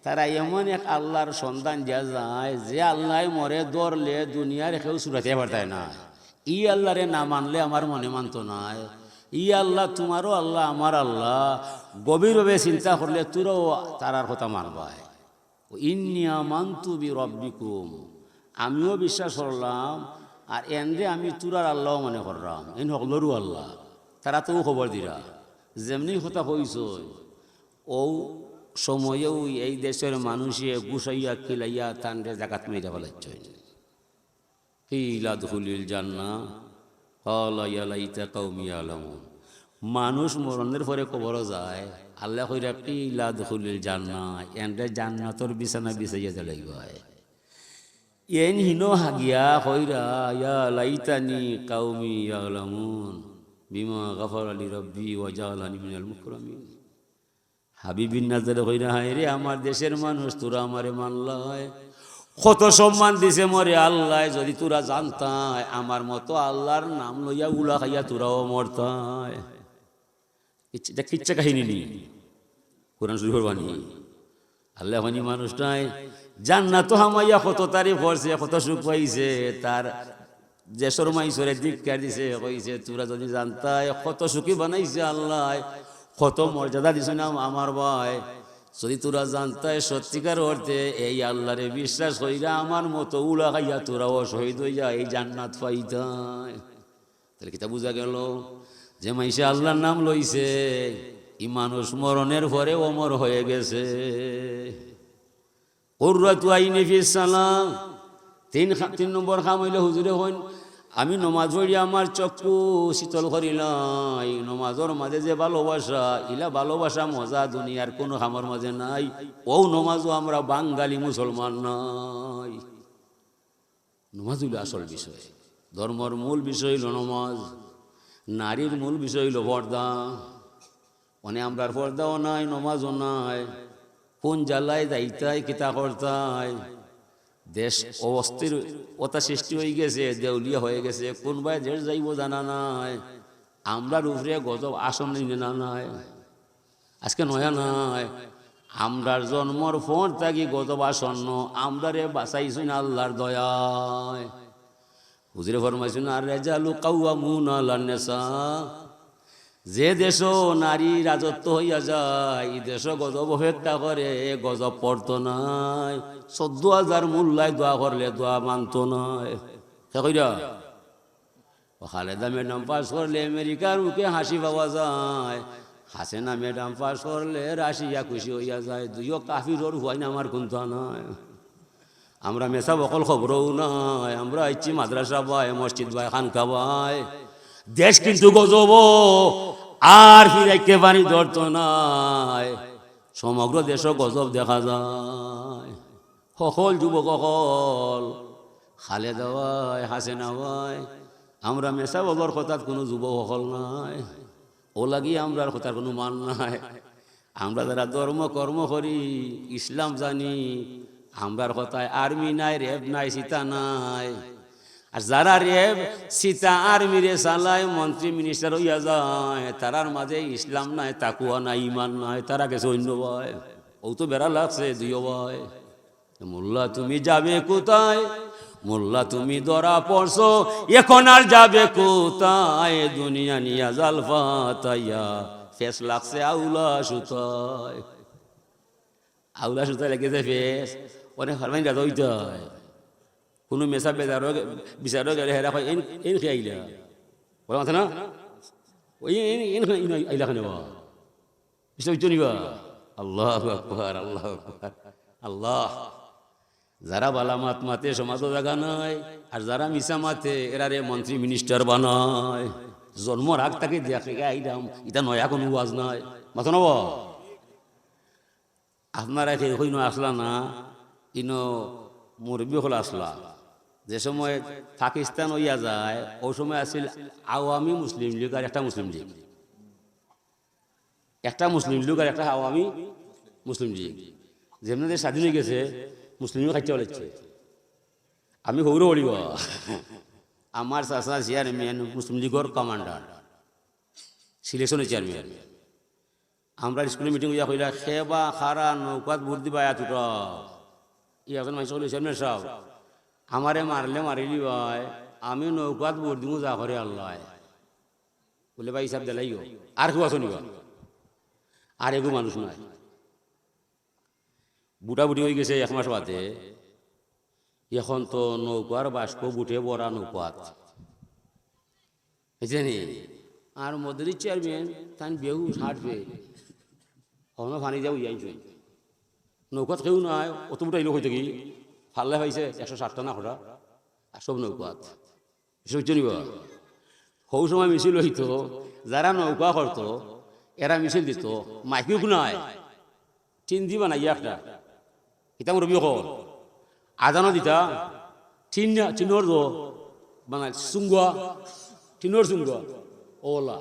তারা এমন এক আল্লাহর সন্ধান যা যায় যে আল্লাহ মরে ধরলে দুনিয়ার কেউ ছুটাতে পারতায় না। ই আল্লাহরে না মানলে আমার মনে মানতো না। ই আল্লাহ তোমারও আল্লাহ আমার আল্লাহ, গভীরভাবে চিন্তা করলে তোরাও তারার কথা মানবায়। ইন্নী আমানতু বিরব্বিকুম, আমিও বিশ্বাস করলাম আর এনরে আমি তুরার আল্লাহ মনে করলাম, এন হকলরু আল্লাহ। তারা তো খবর দিরা যেমনি কথা কইস ও সময়েও এই দেশের মানুষে গুছাইয়া খিলাইয়া তান্ডে জাকাত মেরে ফেলাচ্ছে। কিলাদুলিল জান্নাহ ক্বালা ইয়া লাইতা কওমি ইয়ালামুন। মানুষ মরণের পরে কবর যায়, আল্লাহ কইরা কিলাদুলিল জান্নাহ, এনরে জান্নাতর বিছানা বিছাইয়া দিলাইব। এন হিনো হাগিয়া কইরা ইয়া লাইতানি কওমি ইয়ালামুন বিমা গাফারা লি রাব্বি ওয়া জাআলানি মিনাল মুকরামিন। হাবিবিন নাজরে কইরা হায় রে আমার দেশের মানুষ, তোরা আমারে মানলাই, কত সম্মান দিছে মরে আল্লাহ। যদি তোরা জানতাই আমার মতো আল্লাহর নাম লইয়া উলা খাইয়া তোরাও মরতাই। এটা কিচ্ছা কাহিনী নি, কোরআন শরীফের বাণী। আল্লাহ বাণী মানুষটাই জান্নাত হামাইয়া কত তারিফ করছে, কত সুখ পাইছে, তার দেশের মাইসরে ধিক্কার দিছে, কইছে তোরা যদি জানতাই কত সুখী বানাইছে আল্লাহ, কত মর্যাদা দিছে না আমার ভাই। যদি তোরা জানতাই সত্যিকার অর্থে এই আল্লাহরে বিশ্বাস কইরা আমার মতো উলা খাইয়া তোরাও শহীদ হইয়া এই জান্নাত পাইতাই। তাহলে কিতা বুঝা গেল যে মাইসে আল্লাহর নাম লইছে ই মানুষ মরণের পরে অমর হয়ে গেছে। কুররাতু আইনি ফিস সালাহ, তিন নম্বর কাম হইলে হুজুরে হইন আমি নমাজ পড়ি আমার চক্ষু শীতল করিলাই। নমাজের মাঝে যে ভালোবাসা, ইলা ভালোবাসা মজা দুনিয়ার কোনো খামার মাঝে নাই। ও নমাজও আমরা বাঙালি মুসলমান নাই। নমাজ হইল আসল বিষয়, ধর্মর মূল বিষয় হইল নমাজ, নারীর মূল বিষয় হইল পর্দা। মানে আমরা পর্দাও নাই, নমাজও নাই, কোন জ্বালায় যাইতাই কিতা করতাই। দেশ অবস্থির ওটা সৃষ্টি হয়ে গেছে, দেউলিয়া হয়ে গেছে, কোনবাই দেশ যাইব জানা নাই। আমরার উপরে গজব আসন না নাই, আজকে নয়া নাই। আমরার জন্মর ফোন থাকি গজব আসন্ন, আমরারে বাঁচাইছুন আল্লাহর দয়ায়। হুজুরে ফরমাইছুন আর রেজালু কাওয়ামুনা আলান নিসা, যে দেশ নারী রাজত্ব হইয়া যায় এই দেশ গজব অপেক্ষা করে, গজব পড়তো নাই। 14,000 মোল্লায় দোয়া করলে দোয়া মানতো নাই। খালেদা ম্যাডাম পাস করলে আমেরিকার মুখে হাসি পাওয়া যায়, হাসিনা ম্যাডাম পাস করলে রাশিয়া খুশি হইয়া যায়। দুইও কাফির হুয়াই না আমার কোনটা নাই। আমরা মেসা বকল খবরও নাই, আমরা ইচ্ছি মাদ্রাসা বাই, মসজিদ বাই, খানকা বাই। দেশ কিন্তু গজব আর ফিরাইতে পানি ধরত নাই। সমগ্র দেশ গজব দেখা যায়। সকল যুবক সকল খালেদা ভাই, হাসিনা ভাই, আমরা মেসা বগর কথার কোনো যুবক সকল নাই। ও লাগি আমরার কথার কোনো মান নাই। আমরা যারা ধর্ম কর্ম করি, ইসলাম জানি, আমরার কথায় আর্মি নাই, রেব নাই, সীতা নাই। আর যারা রেব সীতা আর্মিরে চালায়, মন্ত্রী মিনিস্টার হইয়া যায়, তারার মাঝে ইসলাম নাই, তাকুয়া নাই, ইমান নাই, তারা গেছে অন্য ভাই। ও তো বেড়া লাগছে দুইও ভাই। মোল্লা তুমি যাবে কোথায়, মোল্লা তুমি ধরা পড়ছো, এখন আর যাবে কোথায়, দুনিয়া নিয়া জাল ফাতাইয়া ফেস লাগছে আউলা সুতায়। আউলা সুতায় লেগেছে ফেস, অনেক হারমাইন রাজা হইতে হয়। কোনো মেসা বেজারও বিচারও গেলে হেরা হয় এন খেয়ে আইলা বলা মাথা না, ওই আইলা খানে হইতো নিবা। আল্লাহ আকবার, আল্লাহ আকবার, আল্লাহ। যারা বালা মাত মাতে সমাজও জায়গা নাই, আর যারা মিশা মাতে এরারে মন্ত্রী মিনিস্টার বানায়। জন্মর আগ তাকে দেখে আইলাম, এটা নয়া কোনো ওয়াজ নাই, মাথা নব। আপনারা হইন আসলা না, ইনো মুরব্বী হল আসলা। যে সময় পাকিস্তান হইয়া যায় ওই সময় আসছিল আওয়ামী মুসলিম লীগ আর একটা মুসলিম লীগ, একটা মুসলিম লীগ আর একটা আওয়ামী মুসলিম লীগ। যেমনি স্বাধীন হয়ে গেছে মুসলিমও খাইতে বলেছে। আমি হৌর বলিব আমার চাষা চেয়ারম্যান মুসলিম লীগের কমান্ডার, সিলেকশনের চেয়ারম্যান। আমরা স্কুলে মিটিং হইয়া কইলা খেবা খারা নৌকাত ভোট দিবা এত ই এখন মানুষ বলেছেন সব আমারে মারলে মারিলি ভাই আমি নৌকাত ভোট দিব যা করে আল্লাহ বলে ভাই হিসাব দিলাই আর কেউ আসনি আর এগো মানুষ নাই বুটা বুটি হয়ে গেছে এক মাস বাদে এখন তো নৌকার বাষ্প বুটে বড়া নৌকাত বুঝছেনি আর মধ্যে চেয়ারম্যান তান বেউ হাঁটবে কখনো পানি যাও ইয়াইছে নৌকাত কেউ নাই অত বুটা এলো হইতে কি ফাল্লে পাইছে 160টা না খোটা আর সব নৌকাত বুঝছো নিবা সৌ সময় মিছিল হইতো যারা নৌকা করতো এরা মিছিল দিত মাইকিও নাই টিন দিবা না একটা এটা রবি কর আজানো দিতা টিনর দো মানে সুঙ্গুয়া টিনর সুঙ্গুয়া ওলা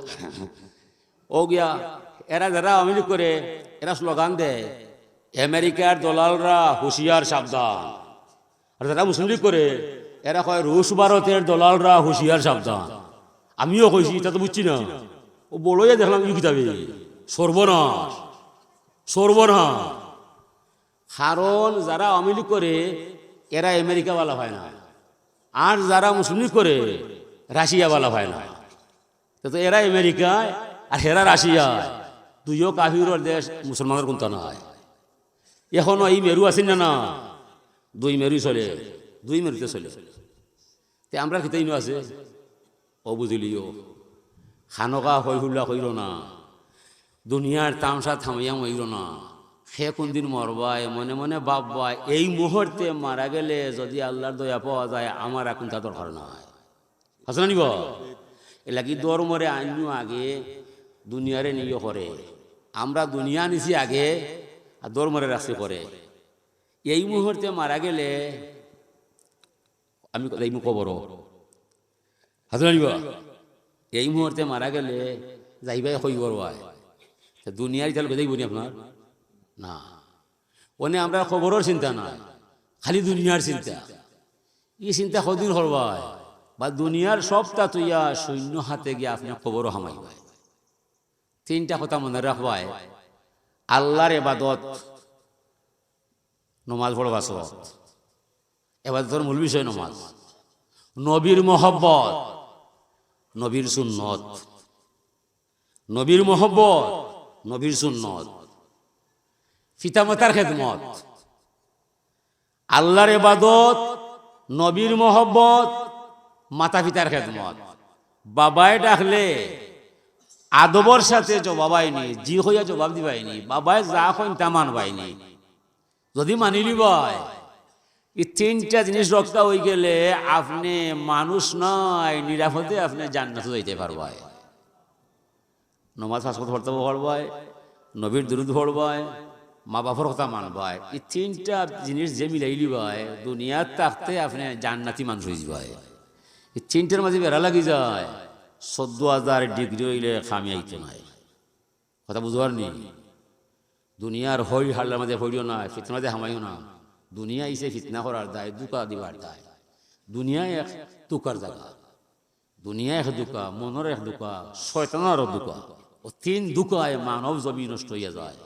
ও গিয়া এরা যারা আওয়ামী করে এরা স্লোগান দেয় আমেরিকার দলালরা হুঁশিয়ার সাবধান আর যারা মুসলিম লীগ করে এরা কয় রুশ ভারতের দলালরা হুঁশিয়ার সাবধান আমিও কইছি এটা তো বুঝছি না ও বলোই দেখলাম ই কিতাবে সর্বনাশ সর্বনাশ কারণ যারা আওয়ামী লীগ করে এরা আমেরিকাওয়ালা হয় না আর যারা মুসলিম লীগ করে রাশিয়াওয়ালা হয় না তো এরা আমেরিকায় আর হেরা রাশিয়ায় দুইও কাফির দেশ মুসলমানের কোনটা নয় এখনো এই মেরু আছেন না না দুই মেরু চলে দুই মেরুতে চলে তে আমরা খেতেই নো আছে ও বুঝলিও খানকা হই হুল্লা হইল না দুনিয়ার তামসা থামাইয়া মইল না সে কোনদিন মরবায় মনে মনে ভাববায় এই মুহূর্তে মারা গেলে যদি আল্লাহর দয়া পাওয়া যায় আমার এখন তা দরকার নয় আছে না নিব এ লাগি দর মরে আইনু আগে দুনিয়ারে নিয়ে করে আমরা দুনিয়া নিছি আগে আর দর মরে রাখতে করে এই মুহূর্তে মারা গেলে আমি এই কবর হাতে নিব এই মুহূর্তে মারা গেলে যাইবাই হই করবায় দুনিয়ার তাহলে বেজাই বলি আপনার না ওনে আমরা খবরের চিন্তা নাই খালি দুনিয়ার চিন্তা ই চিন্তা কদিন করবাই বা দুনিয়ার সবটা তুইয়া সৈন্য হাতে গিয়ে আপনি খবরও হামাইবাই তিনটা কথা মনে রাখবাই আল্লাহর ইবাদত নমাজ পড়বা সব ইবাদতের মূল বিষয় নমাজ নবীর মহব্বত নবীর সুন্নত নবীর মহব্বত নবীর সুন্নত পিতামাতার খেদমত আল্লাহর ইবাদত নবীর মহব্বত মাতা পিতার খেদমত বাবায় ডাকলে আদবর সাথে জবাবাইনি জি হইয়া জবাব দিবাইনি বাবায় যা কইন তা মানবাইনি যদি মানিলি ভাই এই তিনটা জিনিস রক্ষা হয়ে গেলে আপনি মানুষ নয় নিরাপদে আপনি জান্নাতে যাইতে পারবাই নমাজ ফাঁস কথা পড়তে পারবাই নবীর দুরুদ পড়বাই মা বাবার কথা মানবাই এই তিনটা জিনিস যে মিলাইলি ভাই দুনিয়ার থাকতে আপনি জান্নাতি মানুষ হয়ে যাবাই এই তিনটার মাঝে বেড়া লাগি যায় 14,000 ডিগ্রি হইলে খামি আইতে নাই কথা বুঝবার নি দুনিয়ার হই হাল্লার মাঝে হইও না ফিতনাতে হামাইও না দুনিয়া ইসে ফিতনা করার দায় দুকা দিবার দায় দুনিয়া এক তুকার জায়গা দুনিয়া এক দুকা মনের এক দুকা শয়তানের দুকা ও তিন দুকায় মানব জমি নষ্ট হইয়া যায়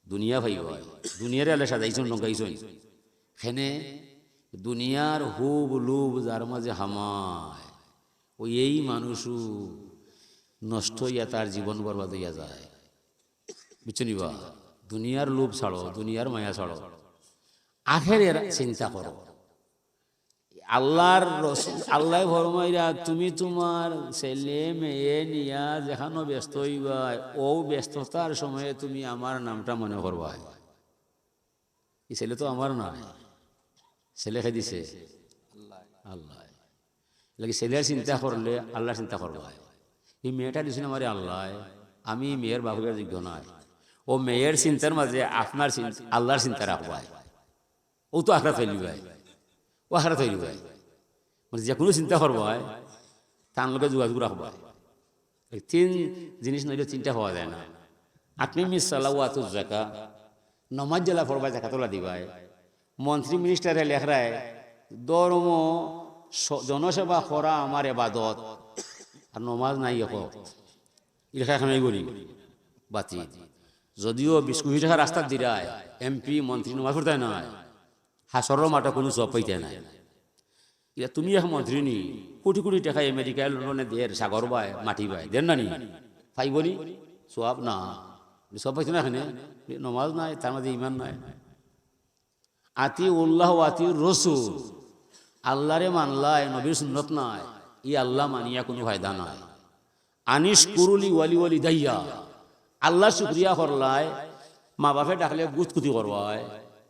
দুনিয়া ভাই ভাই দুনিয়ার আলে সাজাইছুন লঙ্কাইছুন সেনে দুনিয়ার হুব লুব যার মাঝে হামায় ও এই মানুষও নষ্ট হইয়া তার জীবন বরবাদ হইয়া যায় বুঝছনি বা দুনিয়ার লোভ ছাড়ো দুনিয়ার মায়া ছাড়ো আখেরের চিন্তা করো আল্লাহর আল্লাহ ফরমাইরা তুমি তোমার ছেলে মেয়ে নিয়া যেখানে ব্যস্ত হইবা ও ব্যস্ততার সময়ে তুমি আমার নামটা মনে করবা এই ছেলে তো আমার নয় ছেলে খেয়ে দিছে আল্লাহ লাগে ছেলের চিন্তা করলে আল্লাহর চিন্তা করবা এই মেয়েটা দিছেন আমার আল্লাহ আমি মেয়ের বাহুবের যোগ্য নয় ও মেয়ের চিন্তার মাঝে আপনার আল্লাহর চিন্তা রাখবাই ও তো আখড়া তৈরি ভাই ও আখড়া তৈরি ভাই মানে যে কোনো চিন্তা করবাই তার লোকে যোগাযোগ রাখবাই তিন জিনিস নইলে চিন্তা হওয়া যায় না আপনি মিস সালাওয়াত জাকা নমাজ জেলা পড়বাই জাকা তোলা দিবাই মন্ত্রী মিনিস্টারে লেখরায় ধর্ম জনসেবা করা আমার ইবাদত আর নমাজ নাই এখন লেখা এখানে বলি বাতিল। যদিও 20-20 টাকা রাস্তা দিরায় এমপি মন্ত্রী নমাজ পড়তে নয়, হাসরের মাঠে কোনো জব পাইতে নাই। ইয়া তুমি এক মন্ত্রী নি, কোটি কোটি টাকা আমেরিকায় লন্ডনে দের, সাগর বায় মাটি বায় দেন না নি, পাইবনি সব না, সব পাইছে না এখানে, নমাজ নাই, তার মধ্যে ইমান নাই। আতি উল্লাহ আতি রসুল, আল্লাহরে মানলায় নবীর সুন্নত নাই, ই আল্লাহ মানিয়া কোনো ফায়দা নাই। আনিস কুরুলি ওয়ালি ওয়ালি দাইয়া, আল্লাহ শুক্রিয়া করলায়, মা বাপে ডাকলে গুতকুতি করবায়,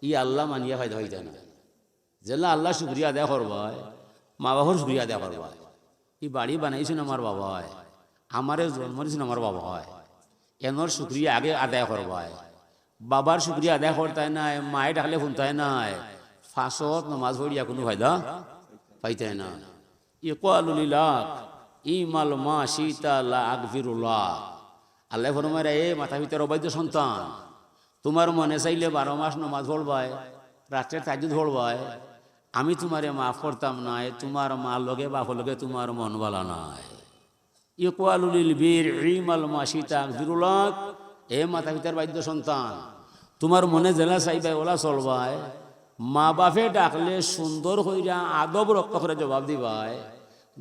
ই আল্লাহ মানিয়া ফায়দা হইতে না। যেলা আল্লাহ শুক্রিয়া আদায় করবায়, মা বাবার শুক্রিয়া আদায় করবায়। ই বাড়ি বানাইছেন আমার বাবায়, আমারে জন্ম দিয়েছেন আমার বাবায়, এনর শুক্রিয়া আগে আদায় করবায়। বাবার শুক্রিয়া আদায় করতে নাই, মায়ে ডাকলে শুনতাই নাই, ফাঁসত নমাজ পড়িয়া কোনো ফায়দা পাইতে না। ইকালুলিলাহ ইমাল মা সীতা লা আকফিরুল্লাহ, আল্লাহ ফরমায় এ মাথা পিতার অবৈধ সন্তান, তোমার মনে চাইলে 12 মাস নমাজ পড়বায়, রাত্রে তাহাজ্জুদ পড়বায়, আমি তোমারে মাফ করতাম নাই, তোমার মা লগে বাপ লগে তোমার মন ভালো নাই। ইকালুলিল বীর ইমাল মা সীতা আকফিরুল্লাহ, এ মাথা পিতার বাধ্য সন্তান, তোমার মনে জেলা চাইবাই ওলা চলবায়, মা বাপে ডাকলে সুন্দর হইয়া আদব রক্ষা করে জবাব দিবাই,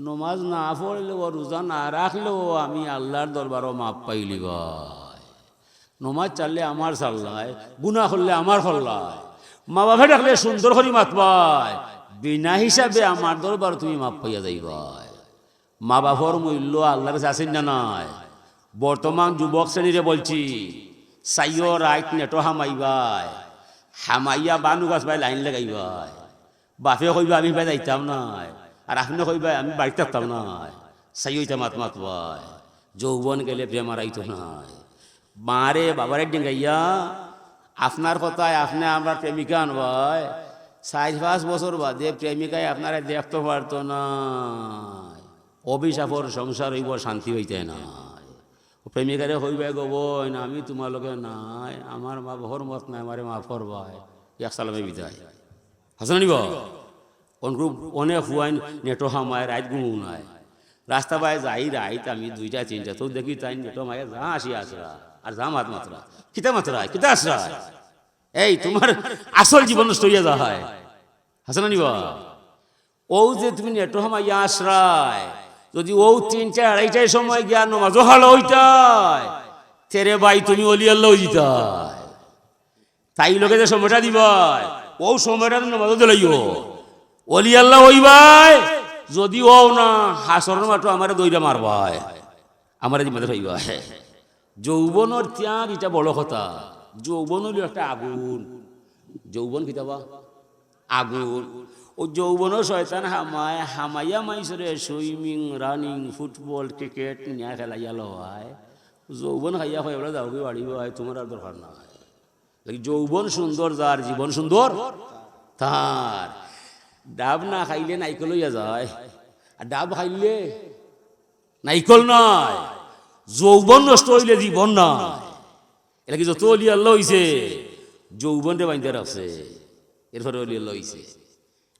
নমাজ না পড়লেও রোজা না রাখলেও আমি আল্লাহর দরবারও মাপ পাইলি ভাই। নমাজ চাললে আমার চাল্লায়, গুনাহ করলে আমার হল্লায়, মা বাপে ডাকলে সুন্দর করি মাত পায়, বিনা হিসাবে আমার দরবার তুমি মাপ পাইয়া যাইবাই। মা বাপর মূল্য আল্লাহর কাছে আছেন না নাই? বর্তমান যুবক শ্রেণীরে বলছি, সাইও রাইট নেটো হামাইবাই, হামাইয়া বানু গাছ ভাই লাইন লাগাইবাই, বাপে কইবা আমি ভাই যাইতাম নাই, আর আপনি কইবা আমি বাড়িতে থাকতাম নাই, সাইওইটা মাত মাত ভাই, যৌবন গেলে প্রেম আইতো নাই। মারে বাবারে ডেঙ্গাইয়া আপনার কথায় আপনি আমরা প্রেমিকা আনবাই, 4-5 বছর বাদে প্রেমিকায় আপনারা দেখতে পারতো না, অভিশাপর সংসার হইব, শান্তি হইতে নাই। প্রেমিকারে হইবে গবই না আমি তোমার লগে নাই, আমার মা বাবার মত নাই, আমারে মাফ করবাই, এক সালামে বিদায়। হাসনা নিব অনেক হুয়াইন নেটো হামায় রাইত ঘুমু নাই, রাস্তা বাই যাই রাইত আমি 2টা-3টা তো দেখি তাই নেটো মায়ে যা আসি আসরা আর যা মাত মাত্রা কিতা মাত্রা কিতা আসরা, এই তোমার আসল জীবন নষ্ট হইয়া যা হয়। হাসনা নিব ও যে তুমি নেটো হামাইয়া আসরায়, যদি ও 3টা-2:30টায় সময় গিয়া নমাজ হাল হইতাই, তেরে ভাই তুমি অলি আল্লাহ হইতাই, তাই লোকে যে সময়টা দিবাই ও সময়টা নমাজ দিলাইও অলি আল্লাহ হইবাই। যদি ও না হাসরের মাঠে আমারে দইরা মারবাই, আমারে জিম্মাদার হইবাই। যৌবনের ত্যাগ এটা বড় কথা। যৌবন হইল একটা আগুন, যৌবন কিতাবা আগুন, ও যৌবন শয়তান হামায় হামাইয়া মাইসরে সুইমিং রানিং ফুটবল ক্রিকেট নিয়ে খেলাইয়া লয়, যৌবন খাইয়া খাই বলে যাওগে বাড়িব হয়, তোমার আর দরকার নাই। যৌবন সুন্দর যার, জীবন সুন্দর তার। ডাব না খাইলে নাইকল হইয়া যায়, আর ডাব খাইলে নাইকল নয়। যৌবন নষ্ট হইলে জীবন নাই। এটা কি যত অলি আল্লাহ হইছে যৌবনরে বাইন্দে রাখছে, এরপরে অলি আল্লাহ হইছে।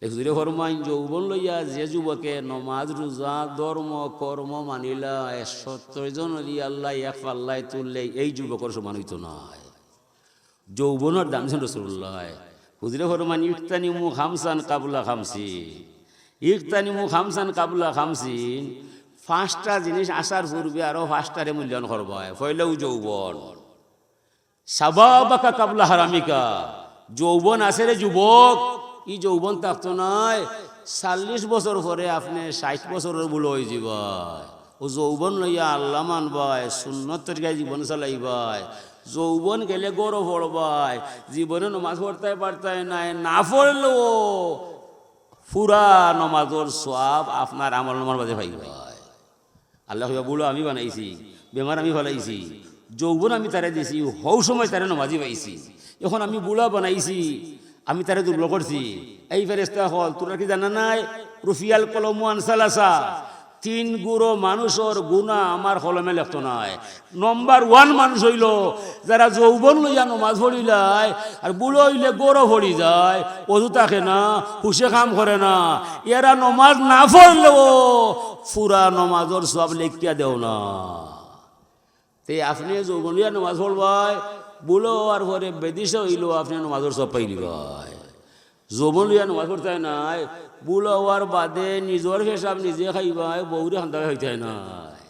হুজুরে ফরমাইন যৌবন লইয়া যে যুবকে নমাজ রোজা ধর্ম কর্ম মানিলা 70 জন অলি আল্লাহ এক পাল্লায় তুললে এই যুবকের সমান হইতো নয়। যৌবনের দাম ছিল রাসূলুল্লাহ। হুজুরে ফরমাইন ইফতানিমু খামসান কাবলা খামসিন, ইফতানিমু খামসান কাবলা খামসিন, 5টা জিনিস আসার পূর্বে আরো 5টারে মূল্যায়ন করবা। পয়লাও যৌবন, শাবাবাকা কাবলা হারামিকা, যৌবন আছে রে যুবক, ই যৌবন থাকতো নয় 40 বছর পরে আপনি 60 বছরের বুলো হয়ে যাবাই। ও যৌবন লইয়া আল্লাহ মানবাই, সুন্নত তরিকায় জীবন চালাইবাই। যৌবন গেলে গৌরব পড়বাই, জীবনে নমাজ পড়তে পারতাই নাই, না পড়লেও পুরা নমাজের সওয়াব আপনার আমল নামার মাঝে পাইবাই। আল্লাহ বুলো আমি বানাইছি, বেমার আমি ফলাইছি, যৌবন আমি তারে দিছি, হৌ সময় তারে নমাজি পাইছি। এখন আমি বুড়া বানাইছি, আমি তারে দুর্বল করছি। এই ফেরেশতা হল তোরা কি জানা নাই? রুফিয়াল কলমু আনসালাসা, 3 গুরো মানুষের গুণা আমার কলমে লেখত নাই। নম্বর 1 মানুষ হইল যারা যৌবন লইয়া নমাজ পড়িলাই আর বুড়ো হইলে গৌরব পড়ি যায়, অজু থাকে না, হুশে কাম করে না, এরা নমাজ না পড়লেও পুরা নমাজের সব লেখিয়া দেও না। তে আপনি যৌবনিয়া নামাজ পড়বাই বুলো হওয়ার পরে বেদিস হইল আপনি নামাজের সব পাইলি ভাই যৌবনিয়া নামাজ পড়তে নাই বুলো হওয়ার বাদে নিজের হিসাব নিজে খাইবাই বৌরে হান্তা হইতে নাই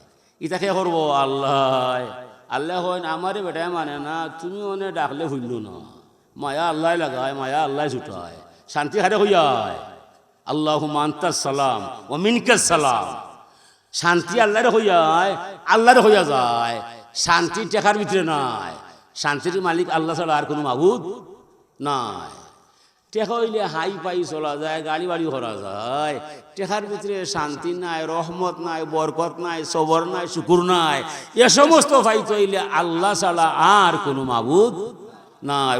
ইটাকে করবো আল্লাহ আল্লাহ হয় আমারে বেটায় মানে না তুমি মনে ডাকলে হইল না মায়া আল্লাহ লাগায় মায়া আল্লাহ ছুটায় শান্তি হারে হইয়ায় আল্লাহুম্মা আনতাস সালাম ওয়া মিনকাস সালাম শান্তি আল্লাহর হইয়ায় আল্লাহর হইয়া যায় শান্তি টেকার ভিতরে নাই শান্তির মালিক আল্লাহ ছাড়া আর কোনো মাবুদ নাই টেকা হইলে হাই পাই চলা যায় গাড়ি বাড়ি করা যায় টেকার ভিতরে শান্তি নাই রহমত নাই বরকত নাই সবর নাই শুকুর নাই এ সমস্ত পাইতে হইলে আল্লাহ ছাড়া আর কোনো মাবুদ নাই